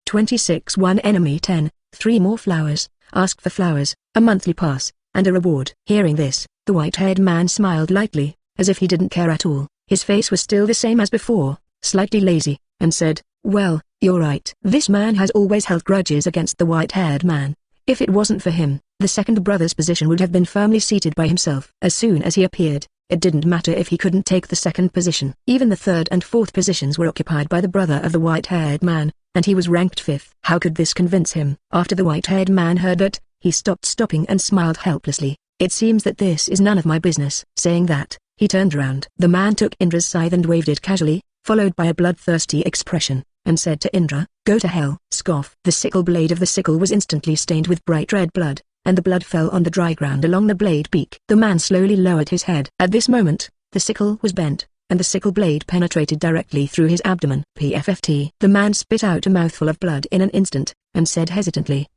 26 1 Enemy 10, 3 more flowers, ask for flowers, a monthly pass, and a reward. Hearing this, the white-haired man smiled lightly, as if he didn't care at all. His face was still the same as before, slightly lazy, and said, "Well, you're right." This man has always held grudges against the white-haired man. If it wasn't for him, the second brother's position would have been firmly seated by himself. As soon as he appeared, it didn't matter if he couldn't take the second position. Even the third and fourth positions were occupied by the brother of the white-haired man, and he was ranked fifth. How could this convince him? After the white-haired man heard that, he stopped stopping and smiled helplessly. "It seems that this is none of my business." Saying that, he turned around. The man took Indra's scythe and waved it casually, followed by a bloodthirsty expression, and said to Indra, "Go to hell." Scoff. The sickle blade of the sickle was instantly stained with bright red blood, and the blood fell on the dry ground along the blade beak. The man slowly lowered his head. At this moment, the sickle was bent, and the sickle blade penetrated directly through his abdomen. PFFT. The man spit out a mouthful of blood in an instant, and said hesitantly,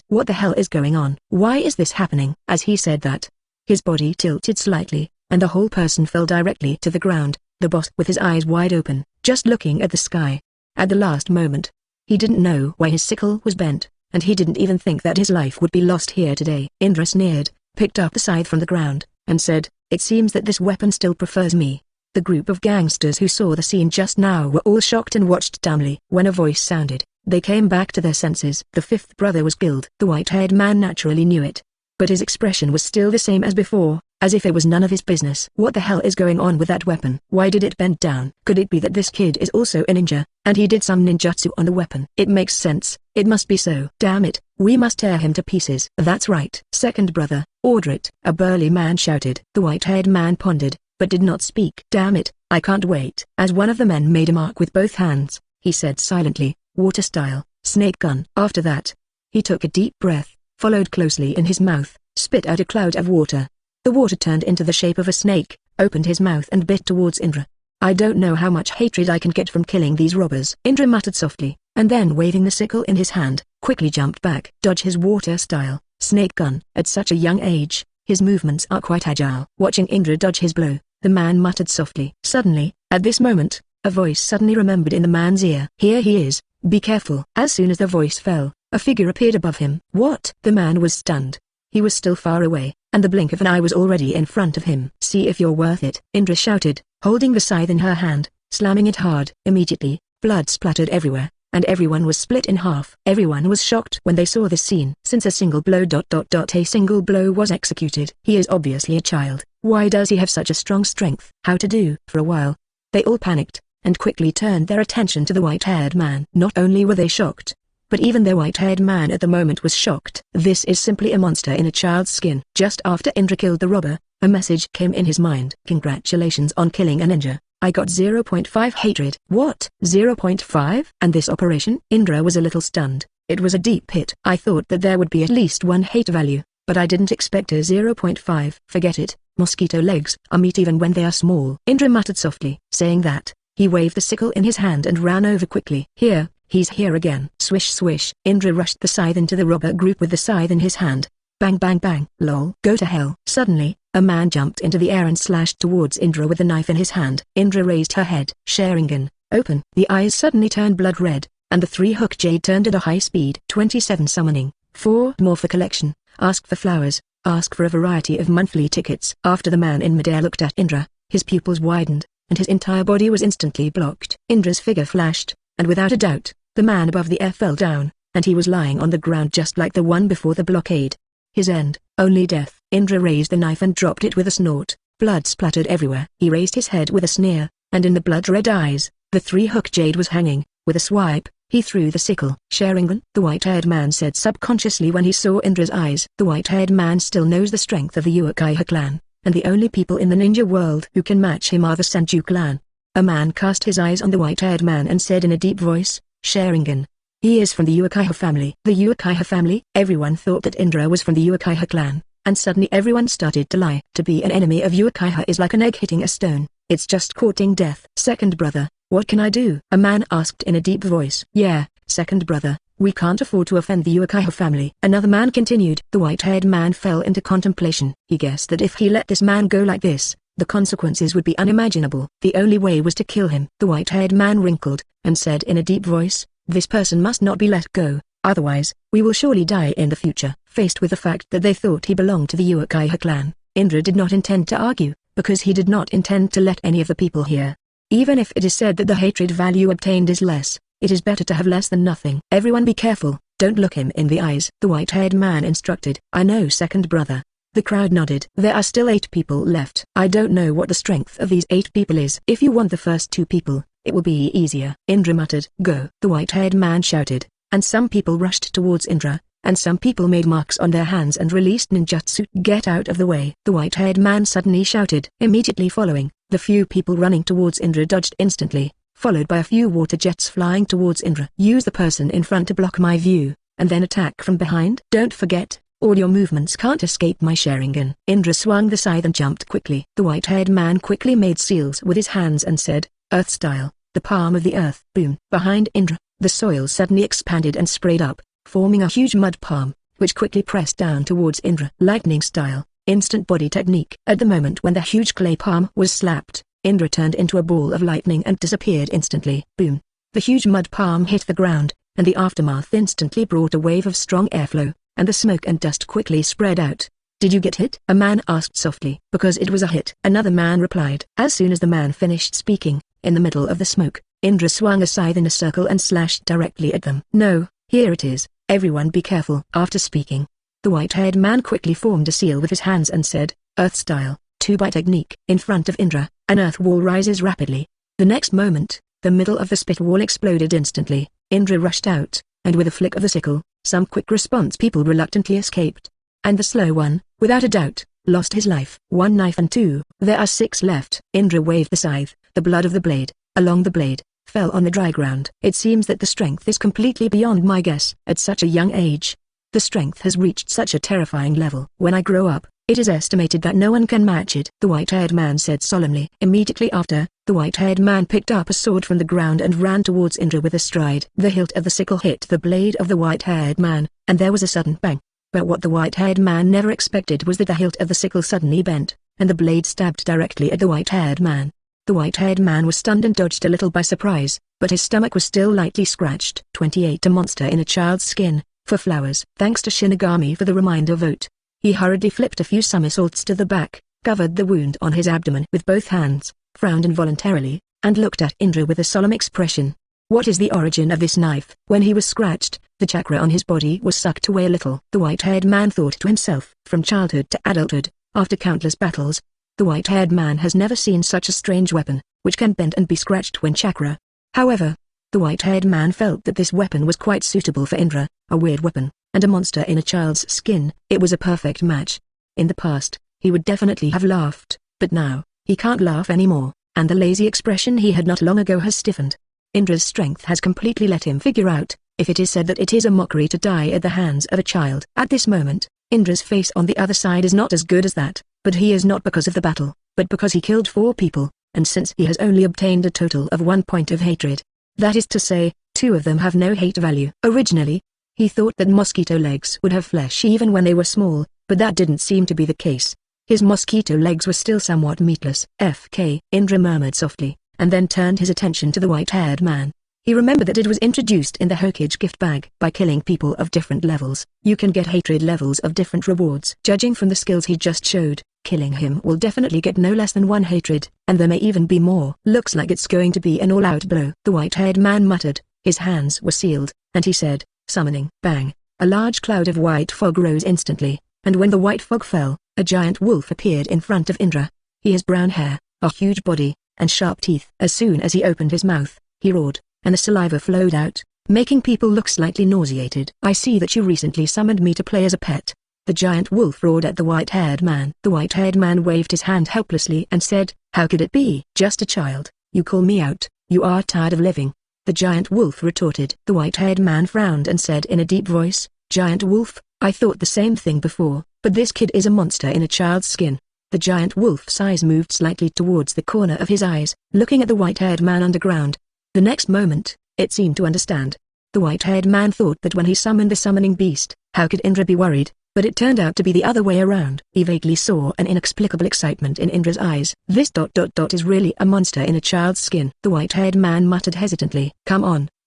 What the hell is going on? Why is this happening?" As he said that, his body tilted slightly, and the whole person fell directly to the ground, the boss with his eyes wide open, just looking at the sky. At the last moment, he didn't know why his sickle was bent, and he didn't even think that his life would be lost here today. Indra sneered, picked up the scythe from the ground, and said, "It seems that this weapon still prefers me." The group of gangsters who saw the scene just now were all shocked and watched dumbly. When a voice sounded, they came back to their senses. The fifth brother was killed. The white-haired man naturally knew it, but his expression was still the same as before, as if it was none of his business. What the hell is going on with that weapon? Why did it bend down? Could it be that this kid is also a ninja, and he did some ninjutsu on the weapon? It makes sense, it must be so. Damn it, we must tear him to pieces. That's right. Second brother, order it, a burly man shouted. The white-haired man pondered, but did not speak. Damn it, I can't wait. As one of the men made a mark with both hands, he said silently, water style, snake gun. After that, he took a deep breath, followed closely in his mouth, spit out a cloud of water. The water turned into the shape of a snake, opened his mouth and bit towards Indra. "I don't know how much hatred I can get from killing these robbers." Indra muttered softly, and then waving the sickle in his hand, quickly jumped back. Dodge his water style, snake gun. At such a young age, his movements are quite agile. Watching Indra dodge his blow, the man muttered softly. Suddenly, at this moment, a voice suddenly remembered in the man's ear. "Here he is, be careful." As soon as the voice fell, a figure appeared above him. What? The man was stunned. He was still far away, and the blink of an eye was already in front of him. "See if you're worth it," Indra shouted, holding the scythe in her hand, slamming it hard. Immediately, blood splattered everywhere, and everyone was split in half. Everyone was shocked when they saw this scene. Since a single blow was executed. He is obviously a child. Why does he have such a strong strength? How to do? For a while, they all panicked, and quickly turned their attention to the white-haired man. Not only were they shocked, but even the white-haired man at the moment was shocked. This is simply a monster in a child's skin. Just after Indra killed the robber, a message came in his mind. "Congratulations on killing a ninja. I got 0.5 hatred." What? 0.5? And this operation? Indra was a little stunned. It was a deep hit. "I thought that there would be at least 1 hate value, but I didn't expect a 0.5. Forget it, mosquito legs are meat even when they are small." Indra muttered softly. Saying that, he waved the sickle in his hand and ran over quickly. "Here, he's here again." Swish swish. Indra rushed the scythe into the robber group with the scythe in his hand. Bang bang bang. Lol. Go to hell. Suddenly, a man jumped into the air and slashed towards Indra with a knife in his hand. Indra raised her head. Sharingan, open. The eyes suddenly turned blood red, and the 3-hook jade turned at a high speed. 27 summoning. 4 more for collection. Ask for flowers. Ask for a variety of monthly tickets. After the man in midair looked at Indra, his pupils widened, and his entire body was instantly blocked. Indra's figure flashed, and without a doubt, the man above the air fell down, and he was lying on the ground just like the one before the blockade. His end, only death. Indra raised the knife and dropped it with a snort. Blood splattered everywhere. He raised his head with a sneer, and in the blood-red eyes, the 3-hook jade was hanging. With a swipe, he threw the sickle. "Sharingan," the white-haired man said subconsciously when he saw Indra's eyes. The white-haired man still knows the strength of the Uchiha clan, and the only people in the ninja world who can match him are the Senju clan. A man cast his eyes on the white-haired man and said in a deep voice, "Sharingan. He is from the Uchiha family." The Uchiha family? Everyone thought that Indra was from the Uchiha clan, and suddenly everyone started to lie. To be an enemy of Uchiha is like an egg hitting a stone. It's just courting death. "Second brother, what can I do?" a man asked in a deep voice. "Yeah, second brother, we can't afford to offend the Uchiha family." Another man continued. The white-haired man fell into contemplation. He guessed that if he let this man go like this, the consequences would be unimaginable. The only way was to kill him. The white-haired man wrinkled, and said in a deep voice, This person must not be let go, otherwise, we will surely die in the future. Faced with the fact that they thought he belonged to the Uchiha clan, Indra did not intend to argue, because he did not intend to let any of the people hear. Even if it is said that the hatred value obtained is less, it is better to have less than nothing. Everyone be careful, don't look him in the eyes, the white-haired man instructed. I know, second brother. The crowd nodded. There are still 8 people left. I don't know what the strength of these 8 people is. If you want the first 2 people, it will be easier. Indra muttered. Go. The white-haired man shouted, and some people rushed towards Indra, and some people made marks on their hands and released ninjutsu. Get out of the way. The white-haired man suddenly shouted. Immediately following, the few people running towards Indra dodged instantly, followed by a few water jets flying towards Indra. Use the person in front to block my view, and then attack from behind. Don't forget, all your movements can't escape my Sharingan. Indra swung the scythe and jumped quickly. The white-haired man quickly made seals with his hands and said, Earth style, the palm of the earth. Boom. Behind Indra, the soil suddenly expanded and sprayed up, forming a huge mud palm, which quickly pressed down towards Indra. Lightning style, instant body technique. At the moment when the huge clay palm was slapped, Indra turned into a ball of lightning and disappeared instantly. Boom. The huge mud palm hit the ground, and the aftermath instantly brought a wave of strong airflow, and the smoke and dust quickly spread out. Did you get hit? A man asked softly. Because it was a hit. Another man replied. As soon as the man finished speaking, in the middle of the smoke, Indra swung a scythe in a circle and slashed directly at them. No, here it is, everyone be careful. After speaking, the white-haired man quickly formed a seal with his hands and said, Earth style, 2-by technique. In front of Indra, an earth wall rises rapidly. The next moment, the middle of the spit wall exploded instantly. Indra rushed out, and with a flick of the sickle, some quick response people reluctantly escaped. And the slow one, without a doubt, lost his life. 1 knife and 2, there are 6 left. Indra waved the scythe, the blood of the blade, along the blade, fell on the dry ground. It seems that the strength is completely beyond my guess. At such a young age, the strength has reached such a terrifying level. When I grow up, it is estimated that no one can match it, the white-haired man said solemnly. Immediately after, the white-haired man picked up a sword from the ground and ran towards Indra with a stride. The hilt of the sickle hit the blade of the white-haired man, and there was a sudden bang. But what the white-haired man never expected was that the hilt of the sickle suddenly bent, and the blade stabbed directly at the white-haired man. The white-haired man was stunned and dodged a little by surprise, but his stomach was still lightly scratched. 28 A monster in a child's skin, for flowers. Thanks to Shinigami for the reminder vote. He hurriedly flipped a few somersaults to the back, covered the wound on his abdomen with both hands, frowned involuntarily, and looked at Indra with a solemn expression. What is the origin of this knife? When he was scratched, the chakra on his body was sucked away a little. The white-haired man thought to himself. From childhood to adulthood, after countless battles, the white-haired man has never seen such a strange weapon, which can bend and be scratched when chakra. However, the white-haired man felt that this weapon was quite suitable for Indra, a weird weapon, and a monster in a child's skin. It was a perfect match. In the past, he would definitely have laughed, but now, he can't laugh anymore, and the lazy expression he had not long ago has stiffened. Indra's strength has completely let him figure out, if it is said that it is a mockery to die at the hands of a child. At this moment, Indra's face on the other side is not as good as that, but he is not because of the battle, but because he killed 4 people, and since he has only obtained a total of 1 point of hatred. That is to say, 2 of them have no hate value. Originally, he thought that mosquito legs would have flesh even when they were small, but that didn't seem to be the case. His mosquito legs were still somewhat meatless. FK, Indra murmured softly, and then turned his attention to the white-haired man. He remembered that it was introduced in the Hokage gift bag. By killing people of different levels, you can get hatred levels of different rewards. Judging from the skills he just showed, killing him will definitely get no less than 1 hatred, and there may even be more. Looks like it's going to be an all-out blow. The white-haired man muttered, his hands were sealed, and he said, summoning. Bang! A large cloud of white fog rose instantly, and when the white fog fell, a giant wolf appeared in front of Indra. He has brown hair, a huge body, and sharp teeth. As soon as he opened his mouth, he roared, and the saliva flowed out, making people look slightly nauseated. I see that you recently summoned me to play as a pet. The giant wolf roared at the white-haired man. The white-haired man waved his hand helplessly and said, how could it be? Just a child. You call me out. You are tired of living. The giant wolf retorted. The white-haired man frowned and said in a deep voice, Giant wolf, I thought the same thing before, but this kid is a monster in a child's skin. The giant wolf's eyes moved slightly towards the corner of his eyes, looking at the white-haired man underground. The next moment, it seemed to understand. The white-haired man thought that when he summoned the summoning beast, how could Indra be worried? But it turned out to be the other way around. He vaguely saw an inexplicable excitement in Indra's eyes. This ... is really a monster in a child's skin. The white-haired man muttered hesitantly. Come on,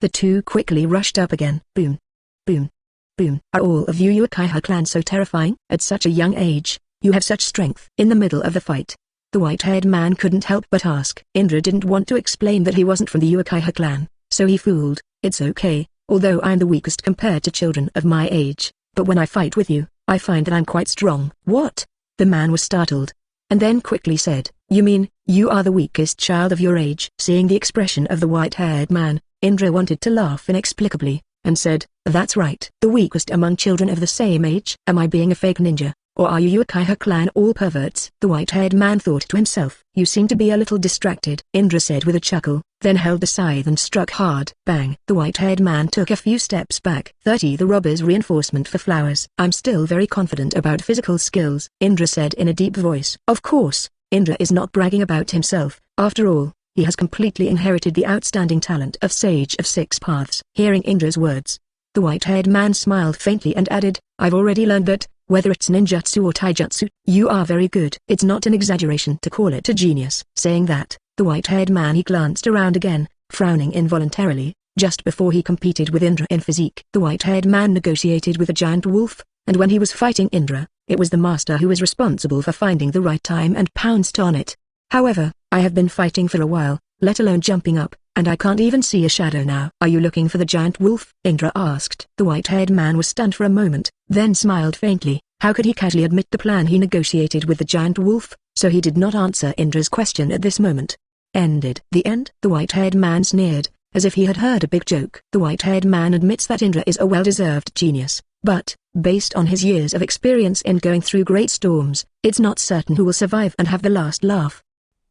The two quickly rushed up again. Boom. Boom. Boom. Are all of you Uchiha clan so terrifying? At such a young age, you have such strength. In the middle of the fight, the white-haired man couldn't help but ask. Indra didn't want to explain that he wasn't from the Uchiha clan, so he fooled. It's okay, although I'm the weakest compared to children of my age, but when I fight with you, I find that I'm quite strong. What? The man was startled, and then quickly said, you mean, you are the weakest child of your age? Seeing the expression of the white-haired man, Indra wanted to laugh inexplicably, and said, that's right. The weakest among children of the same age? Am I being a fake ninja, or are you Uchiha clan all perverts? The white-haired man thought to himself. You seem to be a little distracted, Indra said with a chuckle, then held the scythe and struck hard. Bang! The white-haired man took a few steps back. 30 The robber's reinforcement for flowers. I'm still very confident about physical skills, Indra said in a deep voice. Of course, Indra is not bragging about himself. After all, he has completely inherited the outstanding talent of Sage of Six Paths. Hearing Indra's words, the white-haired man smiled faintly and added, I've already learned that, whether it's ninjutsu or taijutsu, you are very good. It's not an exaggeration to call it a genius. Saying that, the white-haired man he glanced around again, frowning involuntarily, just before he competed with Indra in physique. The white-haired man negotiated with a giant wolf, and when he was fighting Indra, it was the master who was responsible for finding the right time and pounced on it. However, I have been fighting for a while, let alone jumping up, and I can't even see a shadow now. Are you looking for the giant wolf? Indra asked. The white-haired man was stunned for a moment, then smiled faintly. How could he casually admit the plan he negotiated with the giant wolf? So he did not answer Indra's question at this moment. Ended. The end? The white-haired man sneered, as if he had heard a big joke. The white-haired man admits that Indra is a well-deserved genius, but, based on his years of experience in going through great storms, it's not certain who will survive and have the last laugh.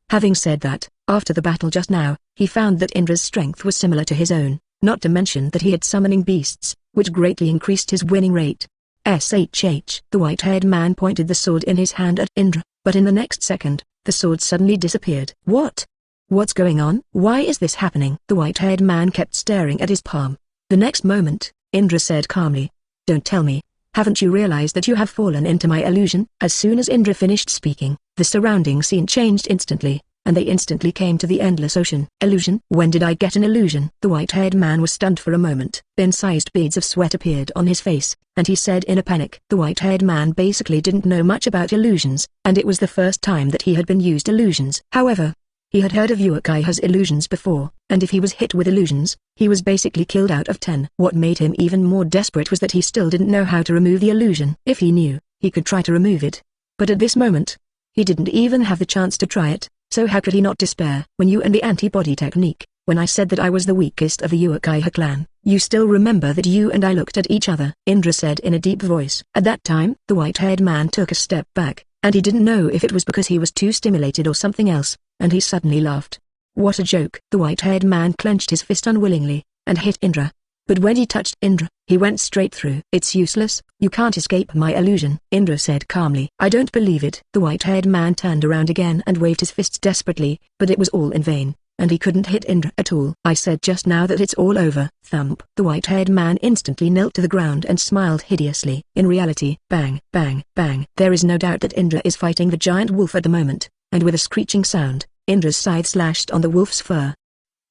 Having said that, after the battle just now, he found that Indra's strength was similar to his own, not to mention that he had summoning beasts, which greatly increased his winning rate. SHH. The white-haired man pointed the sword in his hand at Indra, but in the next second, the sword suddenly disappeared. What? What's going on? Why is this happening? The white-haired man kept staring at his palm. The next moment, Indra said calmly, Don't tell me, haven't you realized that you have fallen into my illusion? As soon as Indra finished speaking, the surrounding scene changed instantly, and they instantly came to the endless ocean. Illusion? When did I get an illusion? The white-haired man was stunned for a moment. Bin-sized beads of sweat appeared on his face, and he said in a panic. The white-haired man basically didn't know much about illusions, and it was the first time that he had been used illusions. However, he had heard of Uchiha's illusions before, and if he was hit with illusions, he was basically killed out of 10. What made him even more desperate was that he still didn't know how to remove the illusion. If he knew, he could try to remove it. But at this moment, he didn't even have the chance to try it. So how could he not despair? When you and the antibody technique, when I said that I was the weakest of the Uchiha clan, you still remember that you and I looked at each other? Indra said in a deep voice. At that time, the white-haired man took a step back, and he didn't know if it was because he was too stimulated or something else, and he suddenly laughed. What a joke. The white-haired man clenched his fist unwillingly, and hit Indra. But when he touched Indra, he went straight through. It's useless, you can't escape my illusion, Indra said calmly. I don't believe it. The white-haired man turned around again and waved his fists desperately, but it was all in vain, and he couldn't hit Indra at all. I said just now that it's all over. Thump. The white-haired man instantly knelt to the ground and smiled hideously. In reality, bang, bang, bang. There is no doubt that Indra is fighting the giant wolf at the moment, and with a screeching sound, Indra's scythe slashed on the wolf's fur.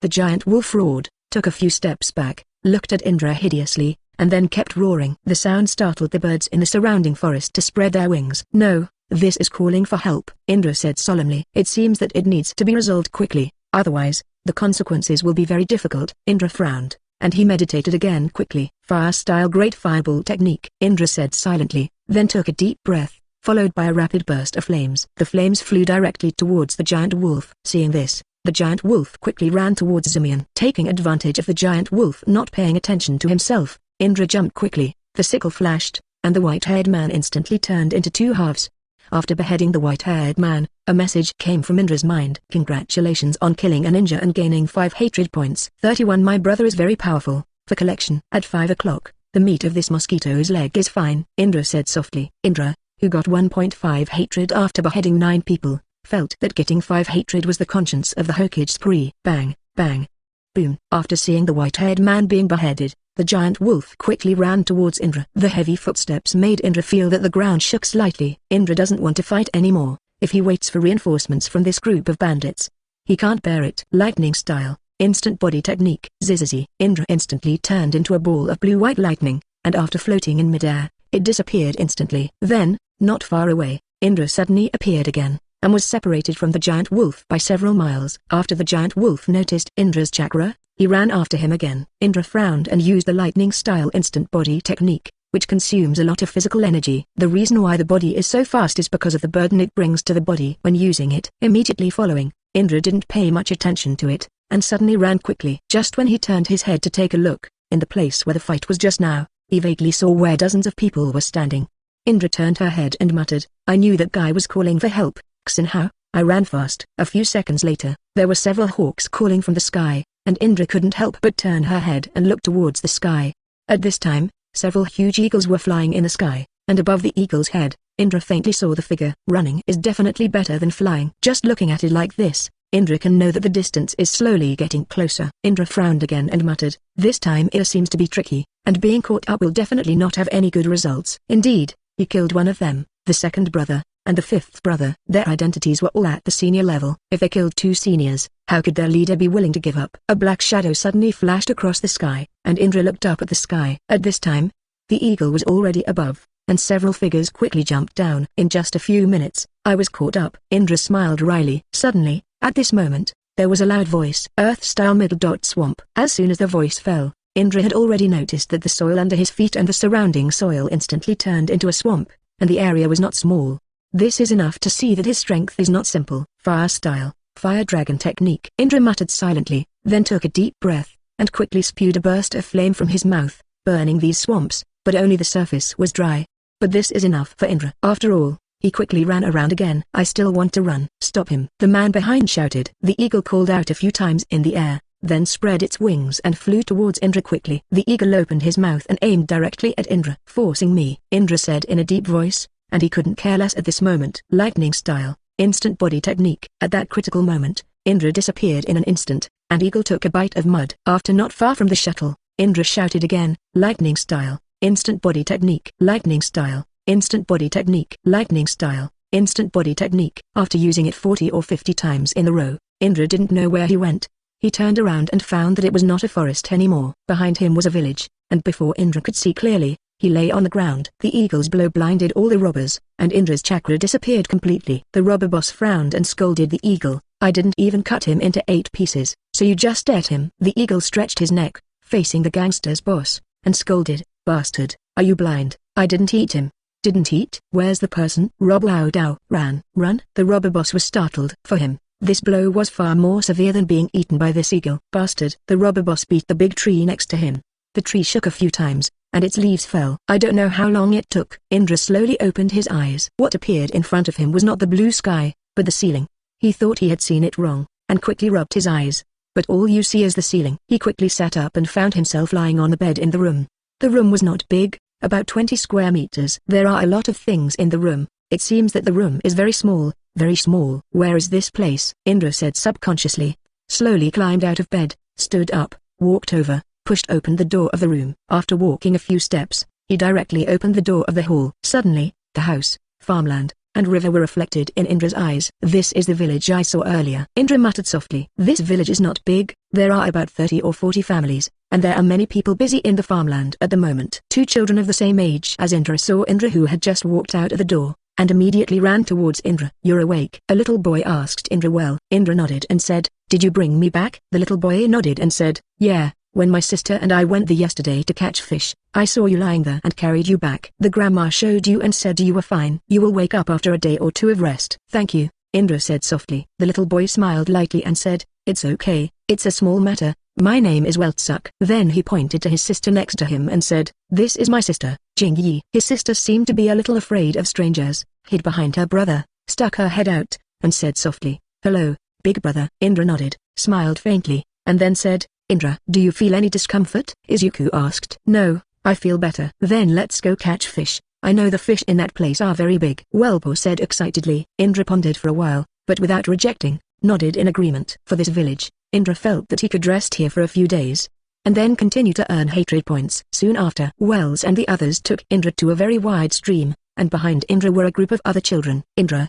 The giant wolf roared, took a few steps back, looked at Indra hideously, and then kept roaring. The sound startled the birds in the surrounding forest to spread their wings. No, this is calling for help, Indra said solemnly. It seems that it needs to be resolved quickly, otherwise, the consequences will be very difficult. Indra frowned, and he meditated again quickly. Fire-style great fireball technique, Indra said silently, then took a deep breath, followed by a rapid burst of flames. The flames flew directly towards the giant wolf. Seeing this, the giant wolf quickly ran towards Zimian. Taking advantage of the giant wolf not paying attention to himself, Indra jumped quickly, the sickle flashed, and the white-haired man instantly turned into two halves. After beheading the white-haired man, a message came from Indra's mind. Congratulations on killing a ninja and gaining 5 hatred points. 31 My brother is very powerful. For collection. At 5 o'clock, the meat of this mosquito's leg is fine, Indra said softly. Indra, who got 1.5 hatred after beheading 9 people, felt that getting 5 hatred was the conscience of the Hokage spree. Bang, bang, boom. After seeing the white-haired man being beheaded, the giant wolf quickly ran towards Indra. The heavy footsteps made Indra feel that the ground shook slightly. Indra doesn't want to fight anymore. If he waits for reinforcements from this group of bandits, he can't bear it. Lightning style, Instant body technique. Zizzy. Indra instantly turned into a ball of blue-white lightning, and after floating in midair, it disappeared instantly. Then, not far away, Indra suddenly appeared again, and was separated from the giant wolf by several miles. After the giant wolf noticed Indra's chakra, he ran after him again. Indra frowned and used the lightning-style instant body technique, which consumes a lot of physical energy. The reason why the body is so fast is because of the burden it brings to the body when using it. Immediately following, Indra didn't pay much attention to it, and suddenly ran quickly. Just when he turned his head to take a look, in the place where the fight was just now, he vaguely saw where dozens of people were standing. Indra turned her head and muttered, "I knew that guy was calling for help, Xinhao." I ran fast. A few seconds later, there were several hawks calling from the sky, and Indra couldn't help but turn her head and look towards the sky. At this time, several huge eagles were flying in the sky, and above the eagle's head, Indra faintly saw the figure. Running is definitely better than flying. Just looking at it like this, Indra can know that the distance is slowly getting closer. Indra frowned again and muttered, "This time it seems to be tricky, and being caught up will definitely not have any good results." Indeed, he killed one of them, the second brother, and the fifth brother. Their identities were all at the senior level. If they killed two seniors, how could their leader be willing to give up? A black shadow suddenly flashed across the sky, and Indra looked up at the sky. At this time, the eagle was already above, and several figures quickly jumped down. In just a few minutes, I was caught up. Indra smiled wryly. Suddenly, at this moment, there was a loud voice. Earth-style middle-swamp. As soon as the voice fell, Indra had already noticed that the soil under his feet and the surrounding soil instantly turned into a swamp, and the area was not small. This is enough to see that his strength is not simple. Fire-style, fire dragon technique. Indra muttered silently, then took a deep breath, and quickly spewed a burst of flame from his mouth, burning these swamps, but only the surface was dry. But this is enough for Indra. After all, he quickly ran around again. "I still want to run." "Stop him!" the man behind shouted. The eagle called out a few times in the air, then spread its wings and flew towards Indra quickly. The eagle opened his mouth and aimed directly at Indra. "Forcing me," Indra said in a deep voice, and he couldn't care less at this moment. Lightning style, instant body technique. At that critical moment, Indra disappeared in an instant, and eagle took a bite of mud. After not far from the shuttle, Indra shouted again, "Lightning style, instant body technique. Lightning style, instant body technique. Lightning style, instant body technique." After using it 40 or 50 times in a row, Indra didn't know where he went. He turned around and found that it was not a forest anymore. Behind him was a village, and before Indra could see clearly, he lay on the ground. The eagle's blow blinded all the robbers, and Indra's chakra disappeared completely. The robber boss frowned and scolded the eagle, "I didn't even cut him into 8 pieces, so you just ate him." The eagle stretched his neck, facing the gangster's boss, and scolded, "Bastard, are you blind? I didn't eat him." "Didn't eat? Where's the person?" Rob Lao Dao ran. "Run?" The robber boss was startled. For him, this blow was far more severe than being eaten by this eagle. "Bastard!" The robber boss beat the big tree next to him. The tree shook a few times, and its leaves fell. I don't know how long it took. Indra slowly opened his eyes. What appeared in front of him was not the blue sky, but the ceiling. He thought he had seen it wrong, and quickly rubbed his eyes. But all you see is the ceiling. He quickly sat up and found himself lying on the bed in the room. The room was not big, about 20 square meters. There are a lot of things in the room. It seems that the room is very small, very small. "Where is this place?" Indra said subconsciously. Slowly climbed out of bed, stood up, walked over, pushed open the door of the room. After walking a few steps, he directly opened the door of the hall. Suddenly, the house, farmland, and river were reflected in Indra's eyes. "This is the village I saw earlier." Indra muttered softly. "This village is not big, there are about 30 or 40 families, and there are many people busy in the farmland at the moment." 2 children of the same age as Indra saw Indra, who had just walked out of the door, and immediately ran towards Indra. "You're awake?" a little boy asked Indra. "Well." Indra nodded and said, "Did you bring me back?" The little boy nodded and said, "Yeah. When my sister and I went there yesterday to catch fish, I saw you lying there and carried you back. The grandma showed you and said you were fine. You will wake up after a day or 2 of rest." "Thank you," Indra said softly. The little boy smiled lightly and said, "It's okay, it's a small matter. My name is Weltsuk." Then he pointed to his sister next to him and said, "This is my sister, Jing Yi." His sister seemed to be a little afraid of strangers, hid behind her brother, stuck her head out, and said softly, "Hello, big brother." Indra nodded, smiled faintly, and then said, "Indra, do you feel any discomfort?" Izuku asked. "No, I feel better." "Then let's go catch fish. I know the fish in that place are very big." Welpo said excitedly. Indra pondered for a while, but without rejecting, nodded in agreement. For this village, Indra felt that he could rest here for a few days, and then continue to earn hatred points. Soon after, Wells and the others took Indra to a very wide stream, and behind Indra were a group of other children. "Indra,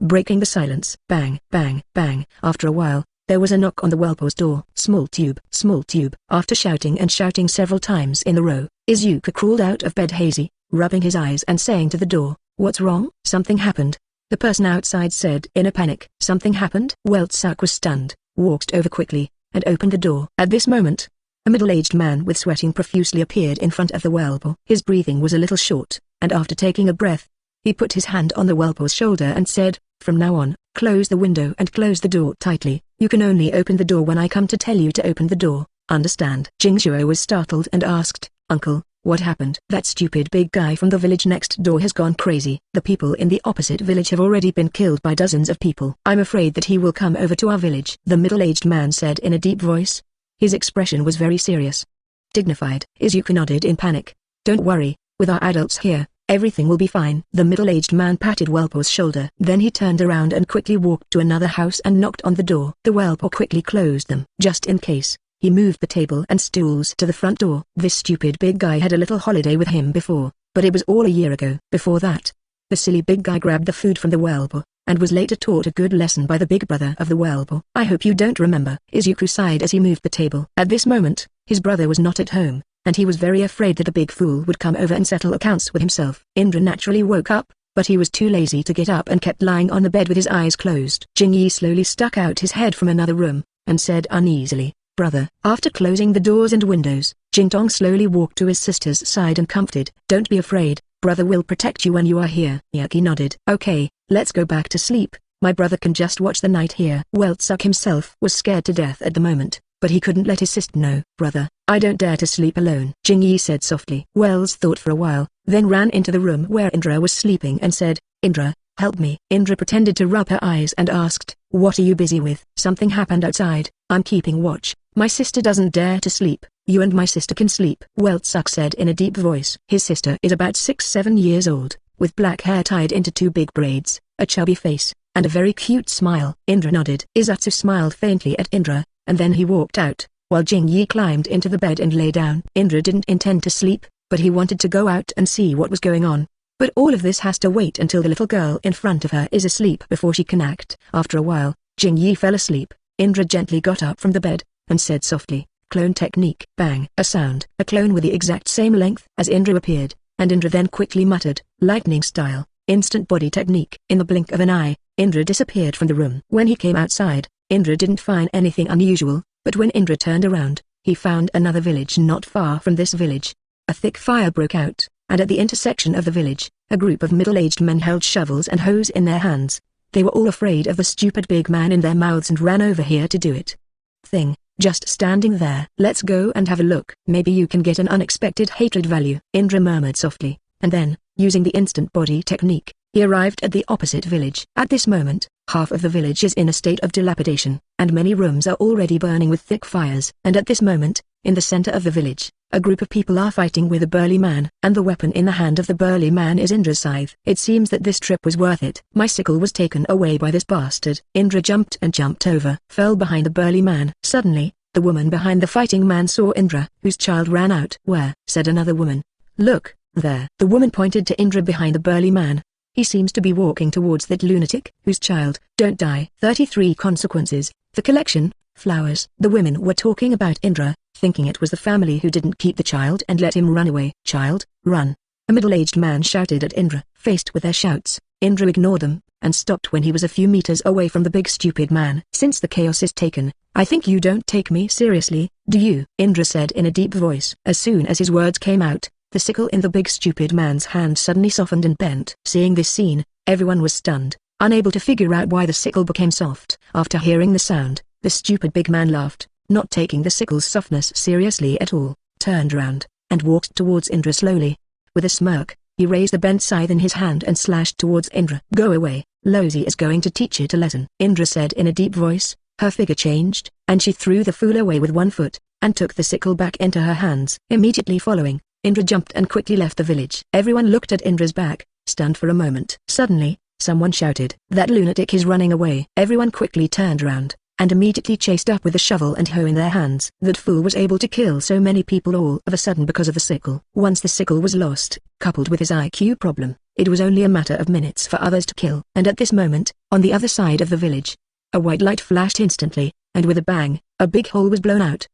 breaking the silence. Bang, bang, bang. After a while, there was a knock on the Whelpo's door. Small tube, small tube. After shouting and shouting several times in a row, Izuku crawled out of bed hazy, rubbing his eyes and saying to the door, "What's wrong?" "Something happened," the person outside said in a panic. "Something happened?" Whelpsuck was stunned, walked over quickly, and opened the door. At this moment, a middle-aged man with sweating profusely appeared in front of the Whelpo. His breathing was a little short, and after taking a breath, he put his hand on the Whelpo's shoulder and said, "From now on, close the window and close the door tightly. You can only open the door when I come to tell you to open the door, understand?" Jingzuo was startled and asked, "Uncle, what happened?" "That stupid big guy from the village next door has gone crazy. The people in the opposite village have already been killed by dozens of people. I'm afraid that he will come over to our village," the middle-aged man said in a deep voice. His expression was very serious. Dignified. Izuku nodded in panic. "Don't worry, with our adults here, everything will be fine." The middle-aged man patted Whelpo's shoulder. Then he turned around and quickly walked to another house and knocked on the door. The Whelpo quickly closed them. Just in case, he moved the table and stools to the front door. This stupid big guy had a little holiday with him before, but it was all a year ago. Before that, the silly big guy grabbed the food from the Whelpo, and was later taught a good lesson by the big brother of the Whelpo. "I hope you don't remember." Izuku sighed as he moved the table. At this moment, his brother was not at home, and he was very afraid that the big fool would come over and settle accounts with himself. Indra naturally woke up, but he was too lazy to get up and kept lying on the bed with his eyes closed. Jingyi slowly stuck out his head from another room, and said uneasily, "Brother." After closing the doors and windows, Jingtong slowly walked to his sister's side and comforted. "Don't be afraid, brother will protect you when you are here." Yaki nodded. "Okay, let's go back to sleep, my brother can just watch the night here." Whelpsuck himself was scared to death at the moment, but he couldn't let his sister know. "Brother, I don't dare to sleep alone," Jingyi said softly. Wells thought for a while, then ran into the room where Indra was sleeping and said, "Indra, help me." Indra pretended to rub her eyes and asked, "What are you busy with?" "Something happened outside, I'm keeping watch. My sister doesn't dare to sleep. You and my sister can sleep," Whelpsuck said in a deep voice. His sister is about 6-7 years old, with black hair tied into 2 big braids, a chubby face, and a very cute smile. Indra nodded. Izatsu smiled faintly at Indra, and then he walked out, while Jingyi climbed into the bed and lay down. Indra didn't intend to sleep, but he wanted to go out and see what was going on. But all of this has to wait until the little girl in front of her is asleep before she can act. After a while, Jingyi fell asleep. Indra gently got up from the bed, and said softly, "Clone technique." Bang! A sound. A clone with the exact same length as Indra appeared, and Indra then quickly muttered, "Lightning style, instant body technique." In the blink of an eye, Indra disappeared from the room. When he came outside, Indra didn't find anything unusual, but when Indra turned around, he found another village not far from this village. A thick fire broke out, and at the intersection of the village, a group of middle-aged men held shovels and hoes in their hands. They were all afraid of the stupid big man in their mouths and ran over here to do it. Thing, just standing there. "Let's go and have a look. Maybe you can get an unexpected hatred value," Indra murmured softly, and then, using the instant body technique, he arrived at the opposite village. At this moment, half of the village is in a state of dilapidation, and many rooms are already burning with thick fires. And at this moment, in the center of the village, a group of people are fighting with a burly man, and the weapon in the hand of the burly man is Indra's scythe. It seems that this trip was worth it. "My sickle was taken away by this bastard." Indra jumped and jumped over, fell behind the burly man. Suddenly, the woman behind the fighting man saw Indra, whose child ran out. "Where?" said another woman. "Look, there." The woman pointed to Indra behind the burly man. "He seems to be walking towards that lunatic, whose child." Don't die. 33 Consequences. The collection, Flowers. The women were talking about Indra, thinking it was the family who didn't keep the child and let him run away. "Child, run!" A middle-aged man shouted at Indra. Faced with their shouts, Indra ignored them, and stopped when he was a few meters away from the big stupid man. "Since the chaos is taken, I think you don't take me seriously, do you?" Indra said in a deep voice. As soon as his words came out, the sickle in the big stupid man's hand suddenly softened and bent. Seeing this scene, everyone was stunned, unable to figure out why the sickle became soft. After hearing the sound, the stupid big man laughed, not taking the sickle's softness seriously at all, turned round, and walked towards Indra slowly. With a smirk, he raised the bent scythe in his hand and slashed towards Indra. "Go away, Lozi is going to teach it a lesson," Indra said in a deep voice. Her figure changed, and she threw the fool away with one foot, and took the sickle back into her hands. Immediately following, Indra jumped and quickly left the village. Everyone looked at Indra's back, stunned for a moment. Suddenly, someone shouted, "That lunatic is running away." Everyone quickly turned around, and immediately chased up with a shovel and hoe in their hands. That fool was able to kill so many people all of a sudden because of the sickle. Once the sickle was lost, coupled with his IQ problem, it was only a matter of minutes for others to kill. And at this moment, on the other side of the village, a white light flashed instantly, and with a bang, a big hole was blown out!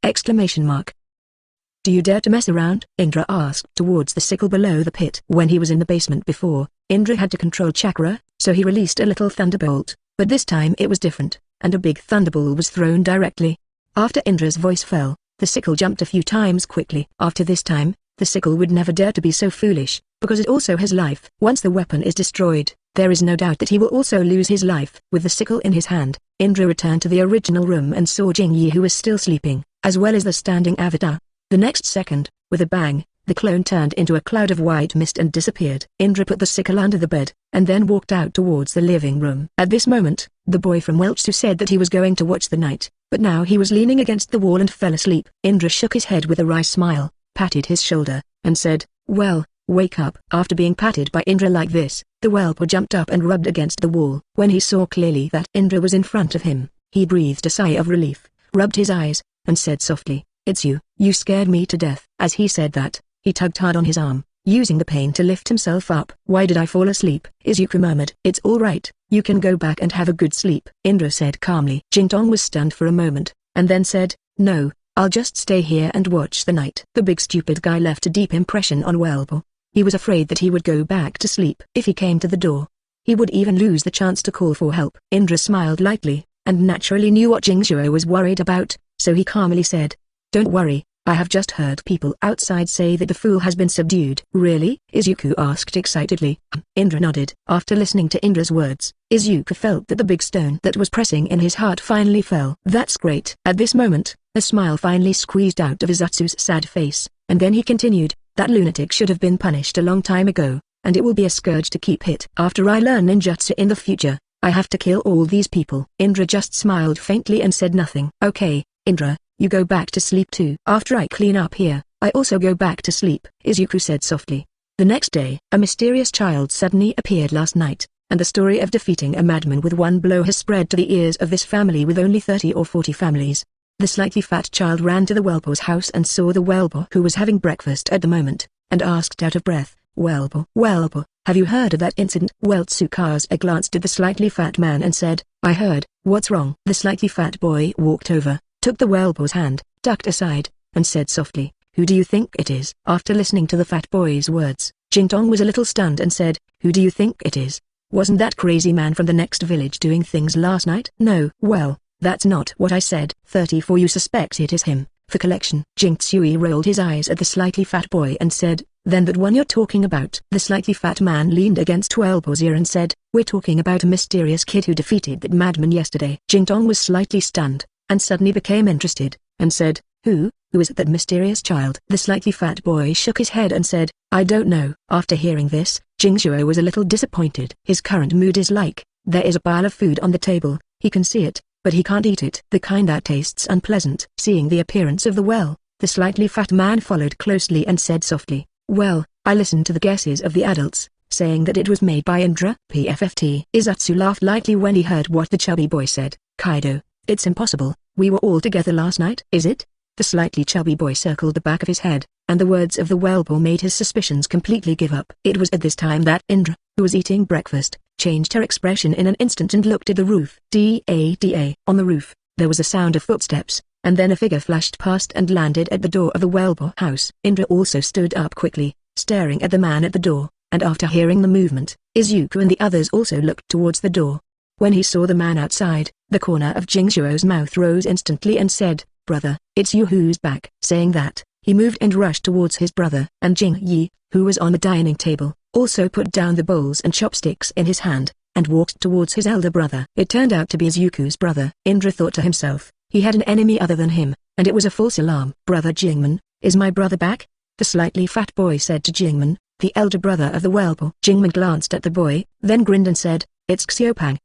Do you dare to mess around? Indra asked towards the sickle below the pit. When he was in the basement before, Indra had to control chakra, so he released a little thunderbolt, but this time it was different, and a big thunderball was thrown directly. After Indra's voice fell, the sickle jumped a few times quickly. After this time, the sickle would never dare to be so foolish, because it also has life. Once the weapon is destroyed, there is no doubt that he will also lose his life. With the sickle in his hand, Indra returned to the original room and saw Jingyi, who was still sleeping, as well as the standing avatar. The next second, with a bang, the clone turned into a cloud of white mist and disappeared. Indra put the sickle under the bed, and then walked out towards the living room. At this moment, the boy from Welchsu said that he was going to watch the night, but now he was leaning against the wall and fell asleep. Indra shook his head with a wry smile, patted his shoulder, and said, "Well, wake up." After being patted by Indra like this, the whelper jumped up and rubbed against the wall. When he saw clearly that Indra was in front of him, he breathed a sigh of relief, rubbed his eyes, and said softly, "It's you. You scared me to death." As he said that, he tugged hard on his arm, using the pain to lift himself up. "Why did I fall asleep?" Izuku murmured. "It's all right, you can go back and have a good sleep," Indra said calmly. Jingtong was stunned for a moment, and then said, "No, I'll just stay here and watch the night." The big stupid guy left a deep impression on Welbo. He was afraid that he would go back to sleep. If he came to the door, he would even lose the chance to call for help. Indra smiled lightly, and naturally knew what Jingzuo was worried about, so he calmly said, "Don't worry, I have just heard people outside say that the fool has been subdued." "Really?" Izuku asked excitedly. Indra nodded. After listening to Indra's words, Izuku felt that the big stone that was pressing in his heart finally fell. "That's great." At this moment, a smile finally squeezed out of Izutsu's sad face, and then he continued, "That lunatic should have been punished a long time ago, and it will be a scourge to keep it. After I learn ninjutsu in the future, I have to kill all these people." Indra just smiled faintly and said nothing. "Okay, Indra, you go back to sleep too." "After I clean up here, I also go back to sleep," Izuku said softly. The next day, a mysterious child suddenly appeared last night, and the story of defeating a madman with one blow has spread to the ears of this family with only 30 or 40 families. The slightly fat child ran to the Welpo's house and saw the Welpo who was having breakfast at the moment, and asked out of breath, Welpo, have you heard of that incident?" Weltsukaze glanced at the slightly fat man and said, "I heard." "What's wrong?" The slightly fat boy walked over, took the Welpo's hand, ducked aside, and said softly, "Who do you think it is?" After listening to the fat boy's words, Jingtong was a little stunned and said, "Who do you think it is? Wasn't that crazy man from the next village doing things last night?" "No." "Well, that's not what I said." 34 You suspect it is him, for collection. Jingtsui rolled his eyes at the slightly fat boy and said, "Then that one you're talking about?" The slightly fat man leaned against Welpo's ear and said, "We're talking about a mysterious kid who defeated that madman yesterday." Jingtong was slightly stunned, and suddenly became interested, and said, Who is that mysterious child?" The slightly fat boy shook his head and said, "I don't know." After hearing this, Jingzuo was a little disappointed. His current mood is like, there is a pile of food on the table, he can see it, but he can't eat it. The kind that tastes unpleasant. Seeing the appearance of the well, the slightly fat man followed closely and said softly, "Well, I listened to the guesses of the adults, saying that it was made by Indra." PFFT. Izutsu laughed lightly when he heard what the chubby boy said. "Kaido, it's impossible, we were all together last night." "Is it?" The slightly chubby boy circled the back of his head, and the words of the Welpo made his suspicions completely give up. It was at this time that Indra, who was eating breakfast, changed her expression in an instant and looked at the roof. Da. On the roof, there was a sound of footsteps, and then a figure flashed past and landed at the door of the Welpo house. Indra also stood up quickly, staring at the man at the door, and after hearing the movement, Izuku and the others also looked towards the door. When he saw the man outside, the corner of Jingzuo's mouth rose instantly and said, "Brother, it's you who's back." Saying that, he moved and rushed towards his brother, and Jingyi, who was on the dining table, also put down the bowls and chopsticks in his hand, and walked towards his elder brother. It turned out to be Izuku's brother. Indra thought to himself, he had an enemy other than him, and it was a false alarm. "Brother Jingman, is my brother back?" the slightly fat boy said to Jingman, the elder brother of the Welpo. Jingman glanced at the boy, then grinned and said, "It's Xiaopang.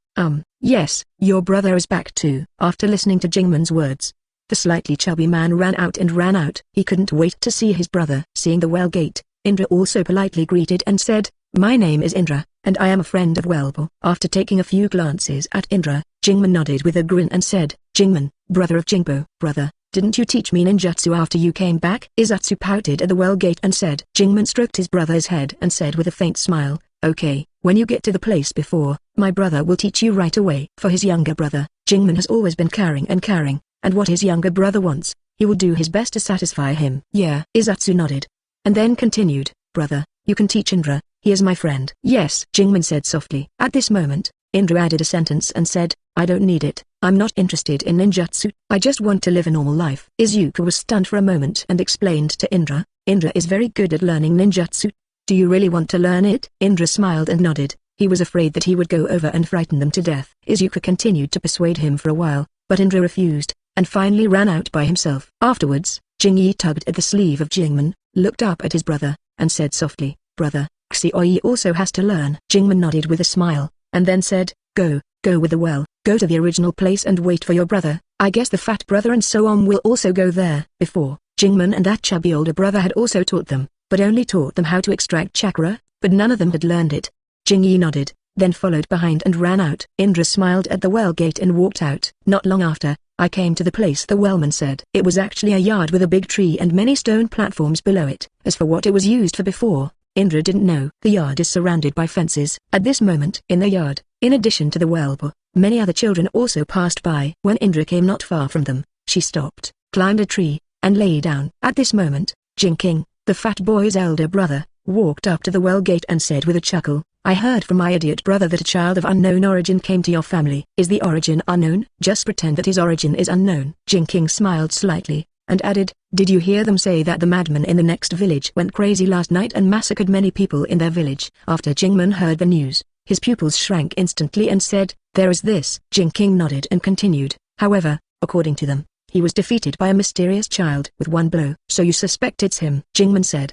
Yes, your brother is back too." After listening to Jingman's words, the slightly chubby man ran out. He couldn't wait to see his brother. Seeing the well gate, Indra also politely greeted and said, "My name is Indra, and I am a friend of Welpo." After taking a few glances at Indra, Jingman nodded with a grin and said, Jingman, brother of Jingbo. Brother, didn't you teach me ninjutsu after you came back? Izatsu pouted at the well gate and said. Jingman stroked his brother's head and said with a faint smile, okay, when you get to the place before, my brother will teach you right away. For his younger brother, Jingman has always been caring, and what his younger brother wants, he will do his best to satisfy him. Yeah. Izatsu nodded. And then continued, brother, you can teach Indra, he is my friend. Yes, Jingman said softly. At this moment, Indra added a sentence and said, I don't need it, I'm not interested in ninjutsu, I just want to live a normal life. Izuku was stunned for a moment and explained to Indra, Indra is very good at learning ninjutsu. Do you really want to learn it? Indra smiled and nodded. He was afraid that he would go over and frighten them to death. Izuku continued to persuade him for a while, but Indra refused, and finally ran out by himself. Afterwards, Jingyi tugged at the sleeve of Jingman, looked up at his brother, and said softly, brother, Xioi also has to learn. Jingman nodded with a smile, and then said, go with the well, go to the original place and wait for your brother, I guess the fat brother and so on will also go there. Before, Jingman and that chubby older brother had also taught them, but only taught them how to extract chakra, but none of them had learned it. Jingyi nodded, then followed behind and ran out. Indra smiled at the well gate and walked out. Not long after, I came to the place the wellman said. It was actually a yard with a big tree and many stone platforms below it. As for what it was used for before, Indra didn't know. The yard is surrounded by fences. At this moment, in the yard, in addition to the wellbo, many other children also passed by. When Indra came not far from them, she stopped, climbed a tree, and lay down. At this moment, Jingking, the fat boy's elder brother, walked up to the well gate and said with a chuckle, I heard from my idiot brother that a child of unknown origin came to your family. Is the origin unknown? Just pretend that his origin is unknown. Jingking smiled slightly, and added, did you hear them say that the madman in the next village went crazy last night and massacred many people in their village? After Jingman heard the news, his pupils shrank instantly and said, there is this. Jingking nodded and continued, however, according to them, he was defeated by a mysterious child with one blow. So you suspect it's him? Jingman said.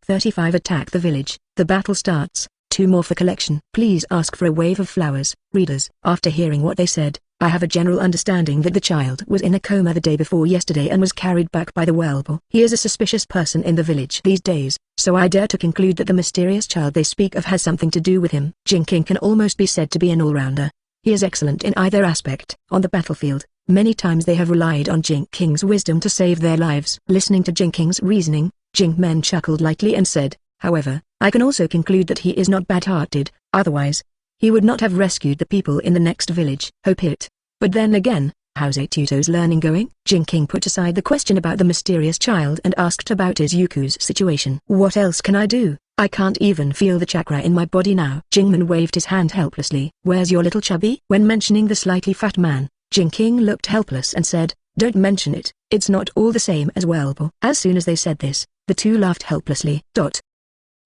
35 attack the village. The battle starts. 2 more for collection. Please ask for a wave of flowers. Readers, after hearing what they said, I have a general understanding that the child was in a coma the day before yesterday and was carried back by the wellbo. He is a suspicious person in the village these days, so I dare to conclude that the mysterious child they speak of has something to do with him. Jingking can almost be said to be an all-rounder. He is excellent in either aspect. On the battlefield, many times they have relied on Jinking's wisdom to save their lives. Listening to Jinking's reasoning, Jinkmen chuckled lightly and said, however, I can also conclude that he is not bad-hearted, otherwise, he would not have rescued the people in the next village. Hope it. But then again, how's Etuto's learning going? Jinking put aside the question about the mysterious child and asked about Izuku's situation. What else can I do? I can't even feel the chakra in my body now. Jingman waved his hand helplessly. Where's your little chubby? When mentioning the slightly fat man, Jinking looked helpless and said, don't mention it, it's not all the same as wellbo. As soon as they said this, the two laughed helplessly.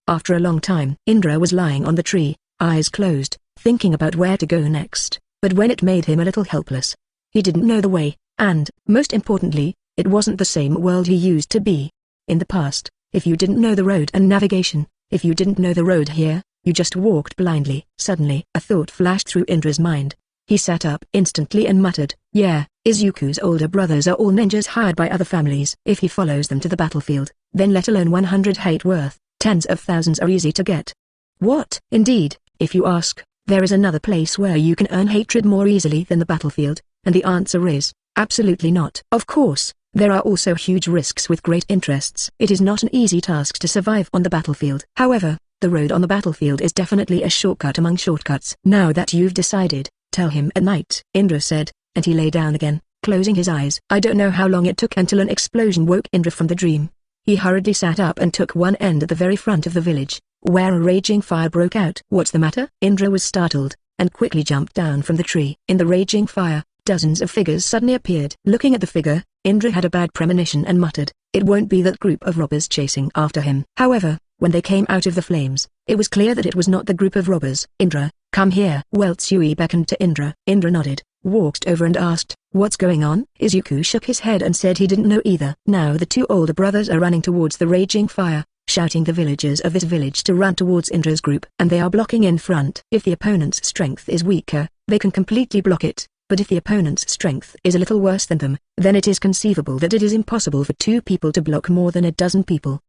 After a long time, Indra was lying on the tree, eyes closed, thinking about where to go next, but when it made him a little helpless. He didn't know the way, and, most importantly, it wasn't the same world he used to be. In the past, if you didn't know the road and navigation, if you didn't know the road here, you just walked blindly. Suddenly, a thought flashed through Indra's mind. He sat up instantly and muttered, yeah, Izuku's older brothers are all ninjas hired by other families. If he follows them to the battlefield, then let alone 100 hate worth, tens of thousands are easy to get. What? Indeed, if you ask, there is another place where you can earn hatred more easily than the battlefield, and the answer is, absolutely not. Of course, there are also huge risks with great interests. It is not an easy task to survive on the battlefield. However, the road on the battlefield is definitely a shortcut among shortcuts. Now that you've decided, tell him at night, Indra said, and he lay down again, closing his eyes. I don't know how long it took until an explosion woke Indra from the dream. He hurriedly sat up and took one end at the very front of the village, where a raging fire broke out. What's the matter? Indra was startled, and quickly jumped down from the tree. In the raging fire, dozens of figures suddenly appeared. Looking at the figure, Indra had a bad premonition and muttered, it won't be that group of robbers chasing after him. However, when they came out of the flames, it was clear that it was not the group of robbers. Indra, come here. Weltsui beckoned to Indra. Indra nodded, walked over and asked, what's going on? Izuku shook his head and said he didn't know either. Now the two older brothers are running towards the raging fire, shouting the villagers of this village to run towards Indra's group, and they are blocking in front. If the opponent's strength is weaker, they can completely block it, but if the opponent's strength is a little worse than them, then it is conceivable that it is impossible for two people to block more than a dozen people.